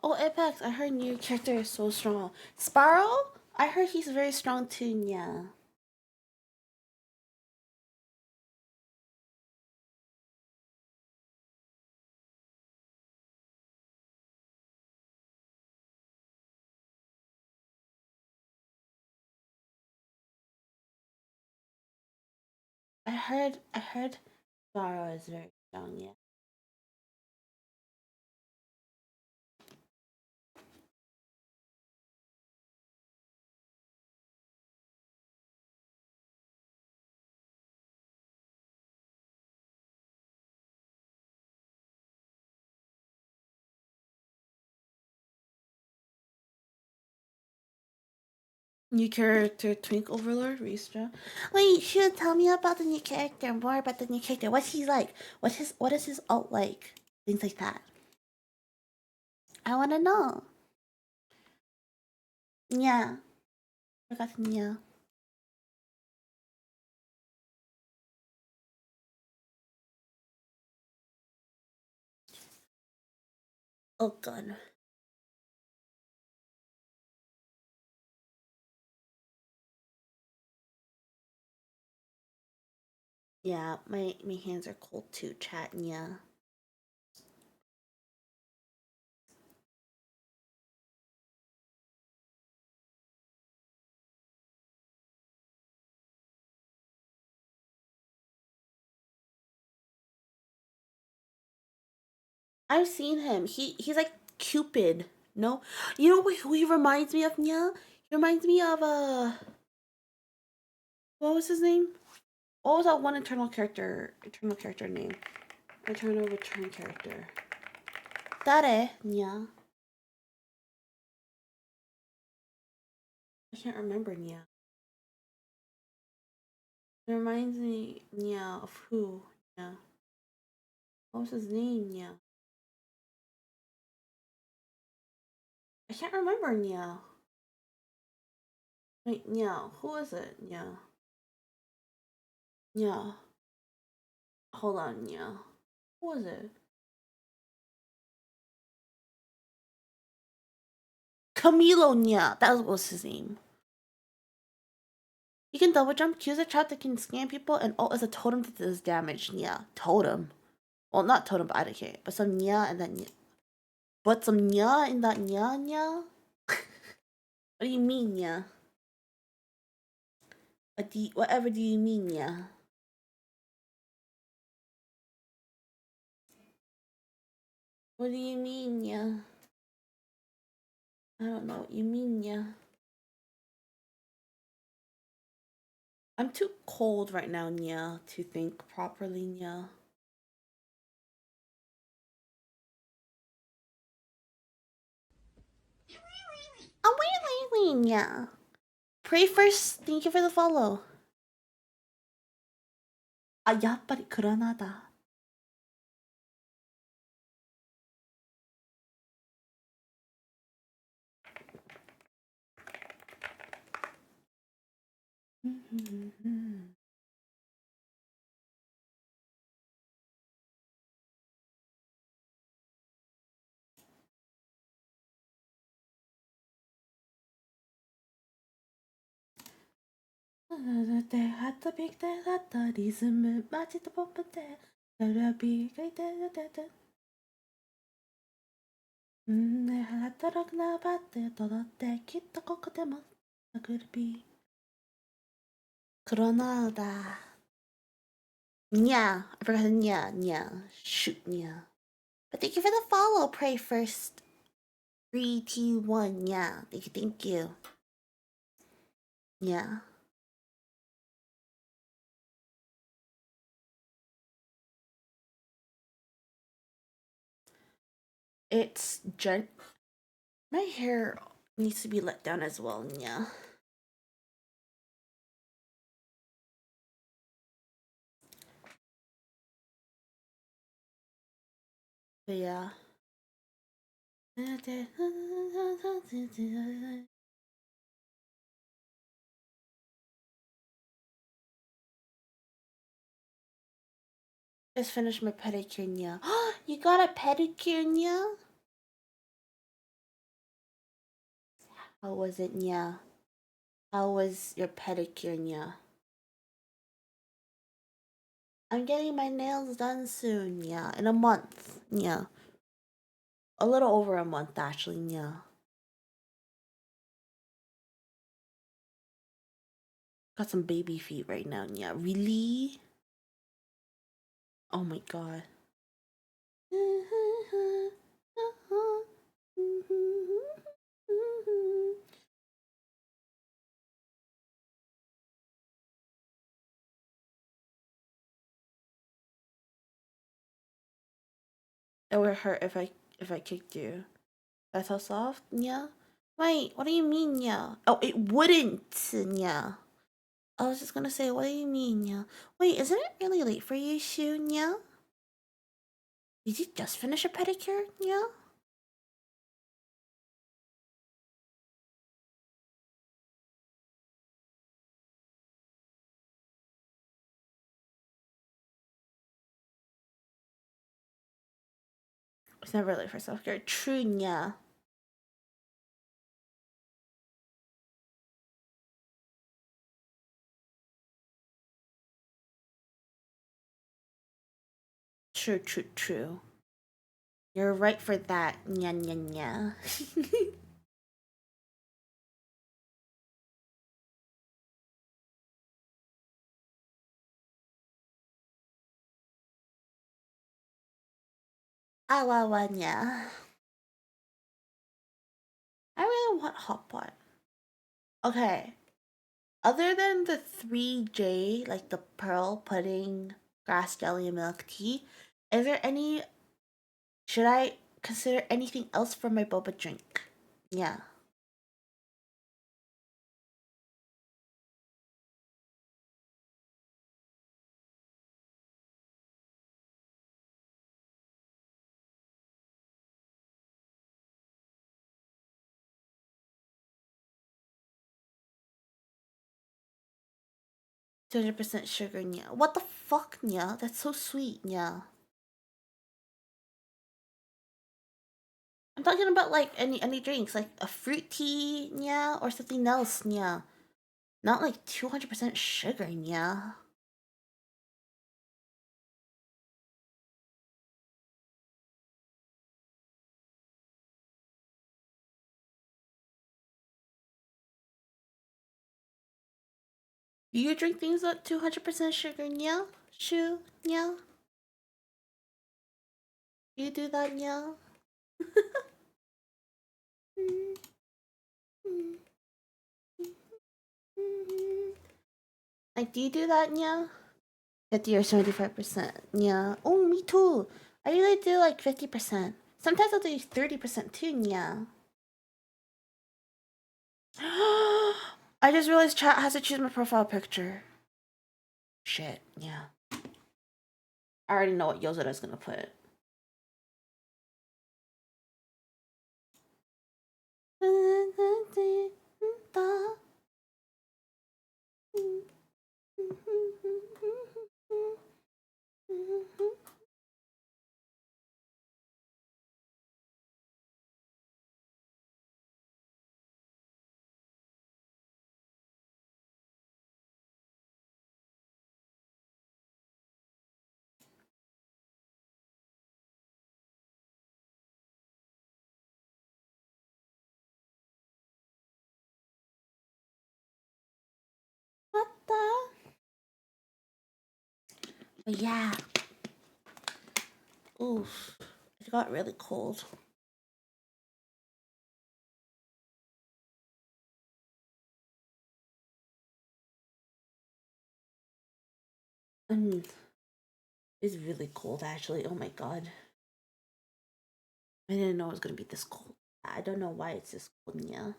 [SPEAKER 2] Oh, Apex, I heard new character is so strong. Sparrow? I heard he's very strong too, yeah. I heard Sparrow is very strong, yeah. New character, Twink Overlord, Ristra. Wait, you should tell me about the new character, more about the new character. What's he like? What is his alt like? Things like that. I wanna know. Yeah. Forgot the yeah. Oh god. Yeah, my hands are cold too, chat, yeah. I've seen him. He's like Cupid. No, you know who he reminds me of? Yeah, he reminds me of what was his name? What was that one eternal character? Eternal character name? Eternal return character. Dare. Yeah, I can't remember. Yeah, it reminds me. Yeah, of who? Yeah, what was his name? Yeah, I can't remember. Yeah, wait. Yeah, who is it? Yeah, yeah. Hold on. Yeah, who was it? Camilo. Yeah, that was his name. You can double jump, use a trap that can scan people, and ult as a totem that does damage. Yeah, totem. Well, not totem, but I don't care. But some nya and then nya. But some nya in that nya nya? What do you mean, nya? Whatever do you mean, nya? What do you mean, nya? I don't know what you mean, nya. I'm too cold right now, nya, to think properly, nya. Oh, wait, nya. Pray first. Thank you for the follow. あ、やっぱりクラナだ。手はたびてはたリズムマジとポップで並びがいてるててね働くなばって踊ってきっとここでもなくるびGranada. Yeah, I forgot yeah, yeah. Shoot, yeah. But thank you for the follow, Pray First. 3, 2, 1, yeah. Thank you. Yeah. It's gen. My hair needs to be let down as well, yeah. But yeah. Just finished my pedicure, yeah. You got a pedicure, yeah? How was it, yeah? How was your pedicure, yeah? I'm getting my nails done soon, yeah. In a month, yeah. A little over a month, actually, yeah. Got some baby feet right now, yeah. Really? Oh my god. It would hurt if I kicked you. That's how soft? Yeah. Wait, what do you mean, yeah? Oh, it wouldn't, yeah. I was just gonna say, what do you mean, yeah? Wait, isn't it really late for you, Shu, yeah? Did you just finish a pedicure, yeah? It's never late for self-care. True, yeah. True, true, true. You're right for that. Nya nya nya. Awawa nya. I really want hot pot. Okay. Other than the 3J, like the pearl pudding, grass jelly, and milk tea, is there any. Should I consider anything else for my boba drink? Yeah. 200% sugar, nya. What the fuck, nya? That's so sweet, nya. I'm talking about like any drinks, like a fruit tea, nya, or something else, nya. Not like 200% sugar, nya. Do you drink things at 200% sugar, nya? Shu, nya? You do that, nya? Like, do you do that, nya? 50 or 75%. Yeah. Oh, me too. I usually do like 50%. Sometimes I'll do 30% too, yeah. I just realized chat has to choose my profile picture. Shit, yeah. I already know what Yozura's gonna put. What the? But yeah. Oof. It got really cold. It's really cold actually. Oh my god. I didn't know it was gonna be this cold. I don't know why it's this cold, yeah.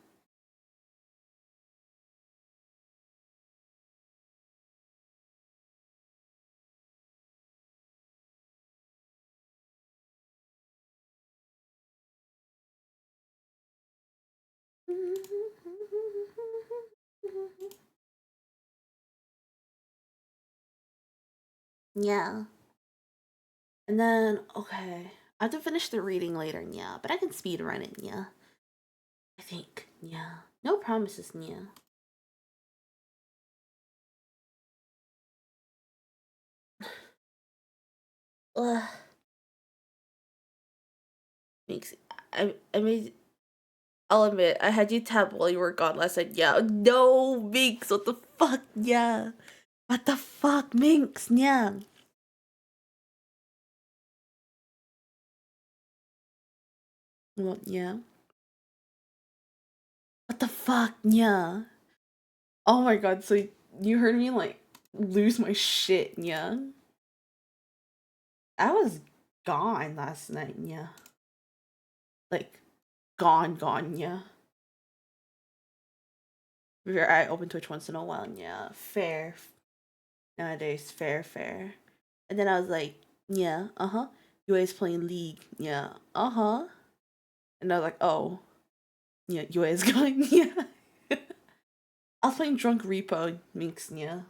[SPEAKER 2] Yeah. And then, okay. I have to finish the reading later, yeah. But I can speed run it, yeah. I think, yeah. No promises, yeah. Ugh. Makes I made I'll admit, I had you tap while you were gone last night. Yeah. No, Minx, what the fuck? Yeah. What the fuck, Minx? Yeah. Well, yeah. What the fuck? Yeah. Oh my god, so you heard me like lose my shit, yeah. I was gone last night, yeah. Like gone, yeah. I open Twitch once in a while, yeah. Fair. Nowadays, fair. And then I was like, yeah, uh-huh. You always playing League, yeah, uh-huh. And I was like, oh, yeah, you always going, yeah. I was playing Drunk Repo, Minx, yeah.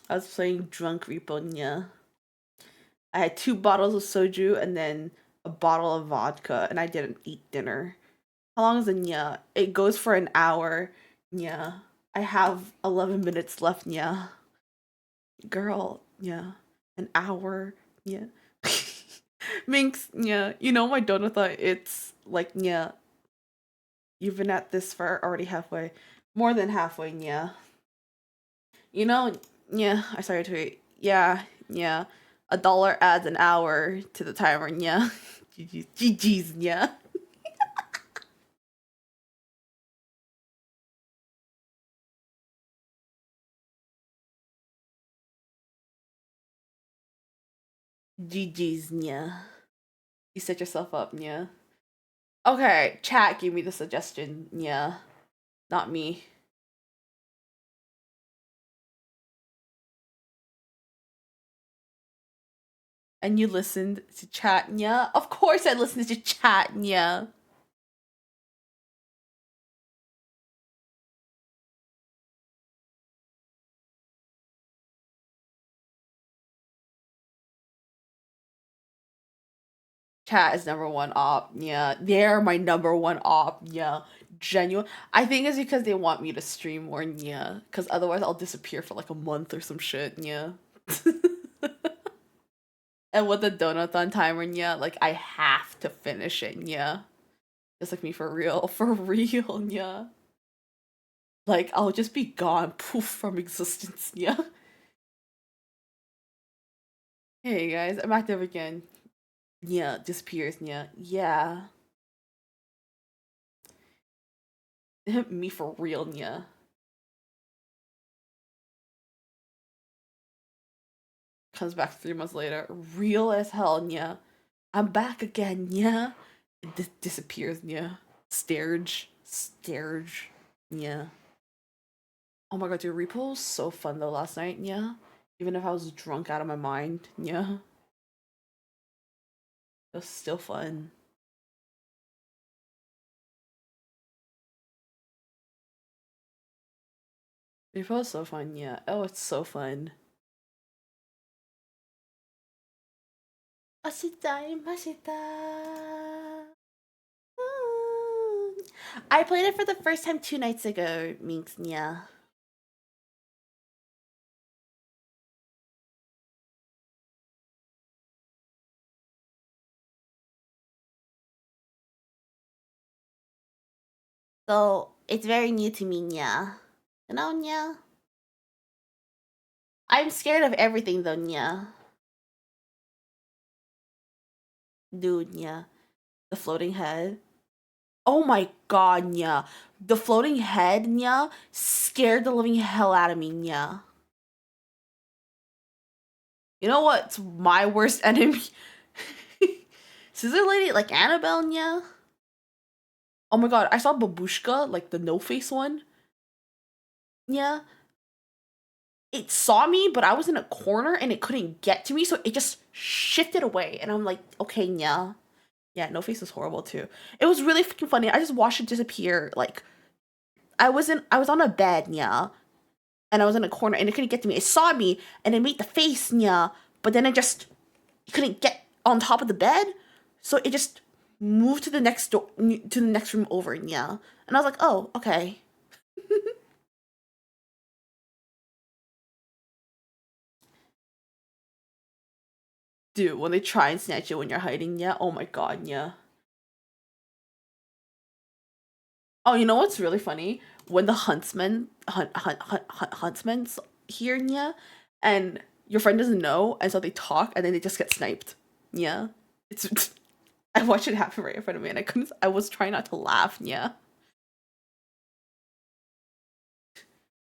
[SPEAKER 2] I was playing Drunk Repo, yeah. I had 2 bottles of soju and then a bottle of vodka, and I didn't eat dinner. How long is it? Yeah, it goes for an hour. Yeah, I have 11 minutes left. Yeah, girl. Yeah, an hour. Yeah, Minx. Yeah, you know my Donothon. It's like yeah, you've been at this for already halfway, more than halfway. Yeah, you know. Yeah, I started to eat. Yeah. $1 adds an hour to the timer. Yeah, GG's. Yeah. GG's, yeah. You set yourself up, yeah. Okay, chat gave me the suggestion, yeah. Not me. And you listened to chat, yeah? Of course I listened to chat, yeah. Chat is number one op, yeah. They're my number one op, yeah. Genuine. I think it's because they want me to stream more, yeah. Because otherwise I'll disappear for like a month or some shit, yeah. And with the Donothon timer, yeah, like I have to finish it, yeah. Just like me for real, for real, yeah. Like I'll just be gone, poof from existence, yeah. Hey guys, I'm active again. Yeah, disappears, yeah. Yeah. Me for real, yeah. Comes back 3 months later, real as hell, yeah. I'm back again, yeah. It disappears, yeah. Starge, yeah. Oh my god, dude, repo was so fun though last night, yeah. Even if I was drunk out of my mind, yeah. It was still fun.
[SPEAKER 1] Before was so fun, yeah. Oh, it's so fun.
[SPEAKER 2] I played it for the first time 2 nights ago, Minx, yeah. So it's very new to me, yeah. You know, yeah. I'm scared of everything though, yeah. Dude, yeah. The floating head. Oh my god, yeah. The floating head, yeah, scared the living hell out of me, yeah. You know what's my worst enemy? Scissor Lady, like Annabelle, yeah. Oh my god, I saw Babushka, like the no face one. Yeah. It saw me, but I was in a corner and it couldn't get to me, so it just shifted away. And I'm like, okay, yeah. Yeah, no face is horrible too. It was really freaking funny. I just watched it disappear. Like I was on a bed, yeah, and I was in a corner and it couldn't get to me. It saw me and it made the face, yeah, but then it couldn't get on top of the bed, so it just moved to the next door to the next room over, yeah. And I was like, oh, okay. Dude, when they try and snatch you when you're hiding, yeah. Oh my god, yeah. Oh, you know what's really funny? When the huntsman's here, yeah, and your friend doesn't know, and so they talk, and then they just get sniped. Yeah, it's. I watched it happen right in front of me, and I couldn't. I was trying not to laugh. Yeah,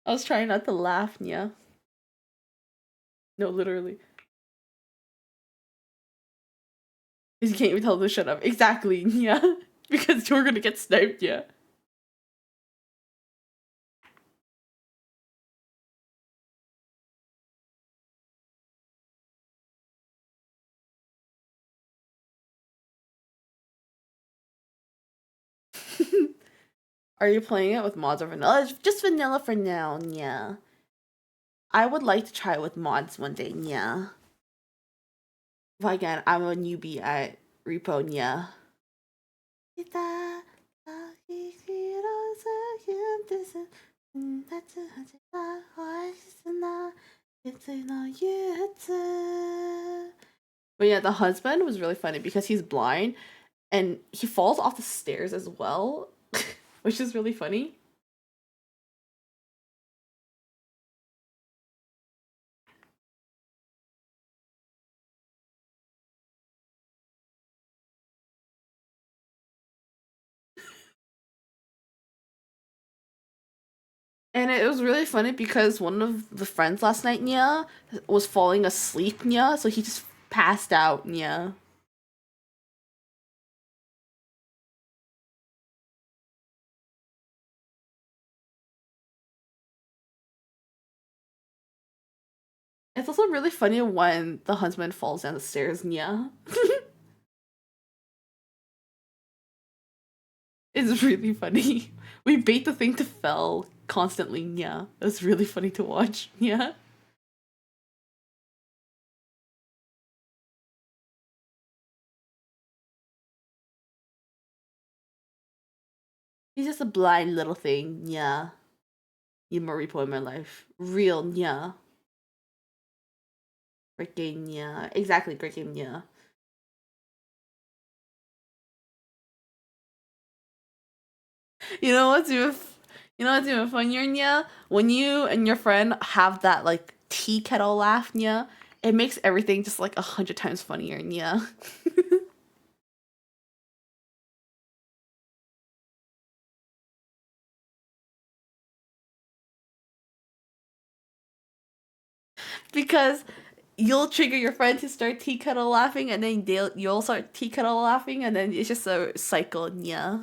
[SPEAKER 2] I was trying not to laugh. Yeah, no, literally, because you can't even tell them to shut up. Exactly. Yeah, because you're gonna get sniped. Yeah. Are you playing it with mods or vanilla? It's just vanilla for now. Yeah. I would like to try it with mods one day. Yeah. But again, I'm a newbie at Repo, yeah. But yeah, the husband was really funny because he's blind and he falls off the stairs as well, which is really funny. And it was really funny because one of the friends last night, Nya, was falling asleep, Nya, so he just passed out, Nya. It's also really funny when the husband falls down the stairs, Nya. It's really funny. We bait the thing to fell constantly, yeah. It's really funny to watch, yeah. He's just a blind little thing, yeah. You Marie in my life. Real, yeah. Freaking, yeah. Exactly, freaking, yeah. You know what's even, you know what's even funnier, yeah? When you and your friend have that, like, tea kettle laugh, yeah, it makes everything just, like, 100 times funnier, yeah. Because you'll trigger your friend to start tea kettle laughing, and then you'll start tea kettle laughing, and then it's just a cycle. Yeah,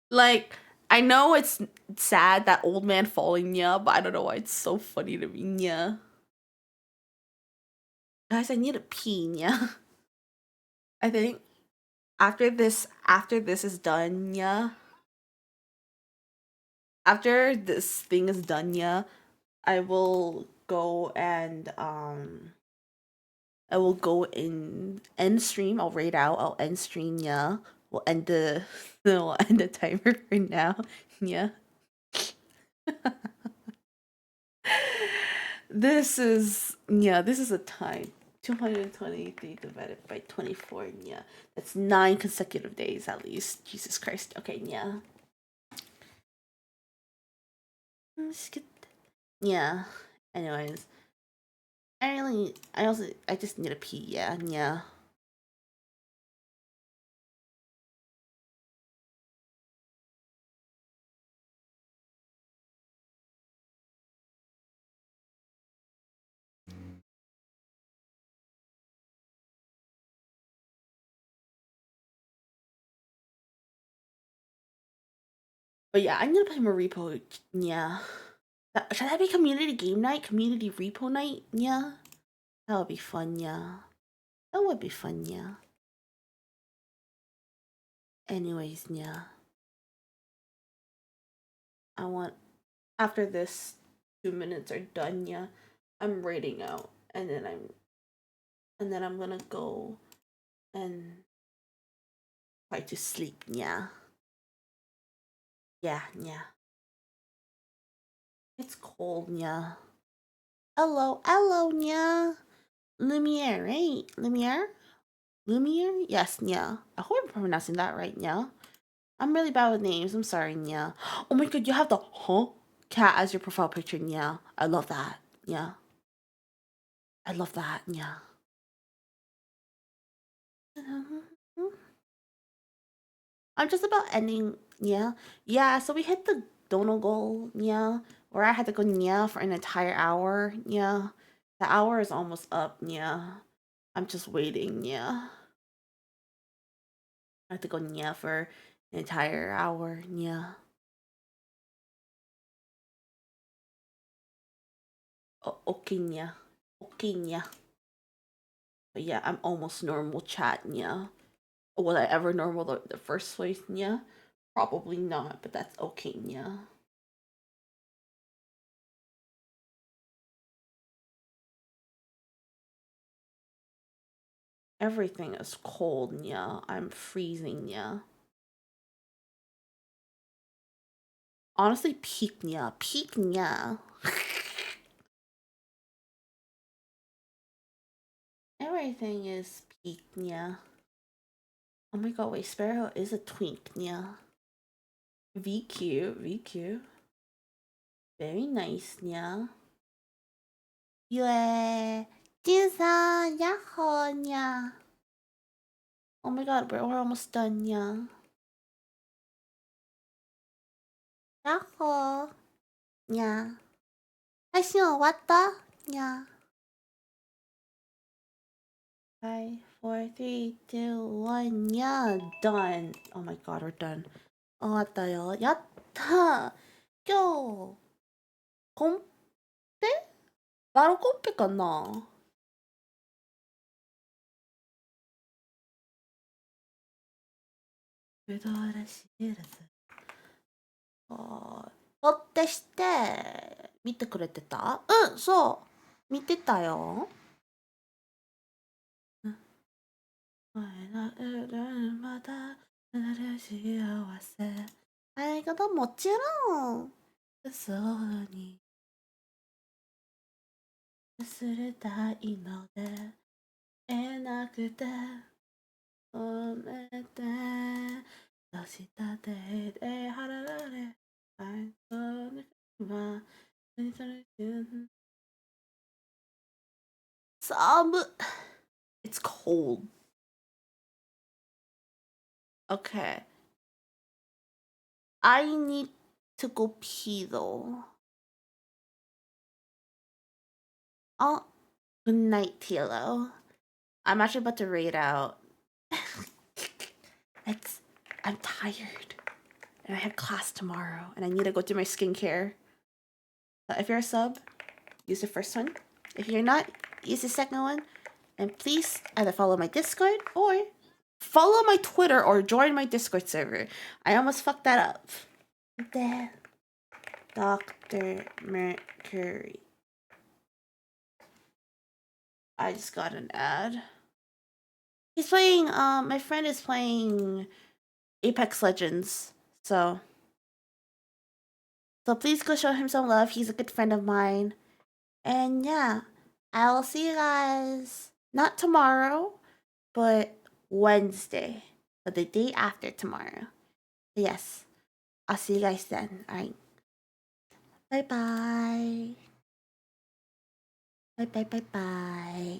[SPEAKER 2] like I know it's sad that old man falling. Yeah, but I don't know why it's so funny to me. Yeah, Guys, I need a pee, yeah. I think after this is done, yeah. After this thing is done, yeah, I will go and I will go in end stream. I'll raid out. I'll end stream. Yeah, we'll end the we'll end the timer for now. Yeah. This is a time 223 divided by 24. Yeah, that's 9 consecutive days at least. Jesus Christ. Okay. Yeah. Yeah. Anyways, I just need a pee. Yeah. Yeah. But yeah, I need to play more repo. Yeah. Should that be community game night? Community repo night? Yeah. That would be fun, yeah. That would be fun, yeah. Anyways, yeah. I want after this 2 minutes are done, yeah. I'm raiding out and then I'm gonna go and try to sleep, yeah. Yeah, yeah. It's cold, yeah. Hello, yeah. Lumiere, right? Lumiere? Lumiere? Yes, yeah. I hope I'm pronouncing that right, yeah. I'm really bad with names. I'm sorry, yeah. Oh my god, you have the cat as your profile picture, yeah. I love that, yeah. I love that, yeah. I'm just about ending, yeah. Yeah, so we hit the dono goal, yeah. Where I had to go, yeah, for an entire hour, yeah. The hour is almost up, yeah. I'm just waiting, yeah. I have to go, yeah, for an entire hour, yeah. Okay, yeah. Okay, yeah. But yeah, I'm almost normal chat, yeah. Was I ever normal the first place? Yeah. Probably not, but that's okay, yeah. Everything is cold, yeah. I'm freezing, yeah. Honestly, peak, yeah. Peak, yeah. Everything is peak, yeah. Oh my god, wait, Sparrow is a twink, yeah. VQ, VQ. Very nice, yeah. Yeah. Jinsan, yahoo, yeah. Oh my god, we're almost done, yeah. Yahoo. Yeah. 配信終わった Yeah. 5, 4, 3, 2, 1, yeah, done. Oh my god, we're done. 終わったよ。やった今日、コンペバロコンペかなぶどうらしいやつ。取ってして、見てくれてたうん、そう。見てたよ。また、幸せ。ありがとう、もちろん。そうに忘れたいので、えなくて、ごめんね。出したてで腹られ、I don't know. It's cold. Okay. I need to go pee though. Oh, good night, Tilo. I'm actually about to raid out. I'm tired. And I have class tomorrow. And I need to go do my skincare. If you're a sub, use the first one. If you're not, use the second one. And please either follow my Discord or follow my Twitter or join my Discord server. I almost fucked that up. Then Dr. Mercury. I just got an ad. He's playing, my friend is playing Apex Legends. So please go show him some love. He's a good friend of mine. And yeah, I'll see you guys not tomorrow, but Wednesday. So the day after tomorrow. Yes. I'll see you guys then. Alright. Bye bye. Bye bye bye bye.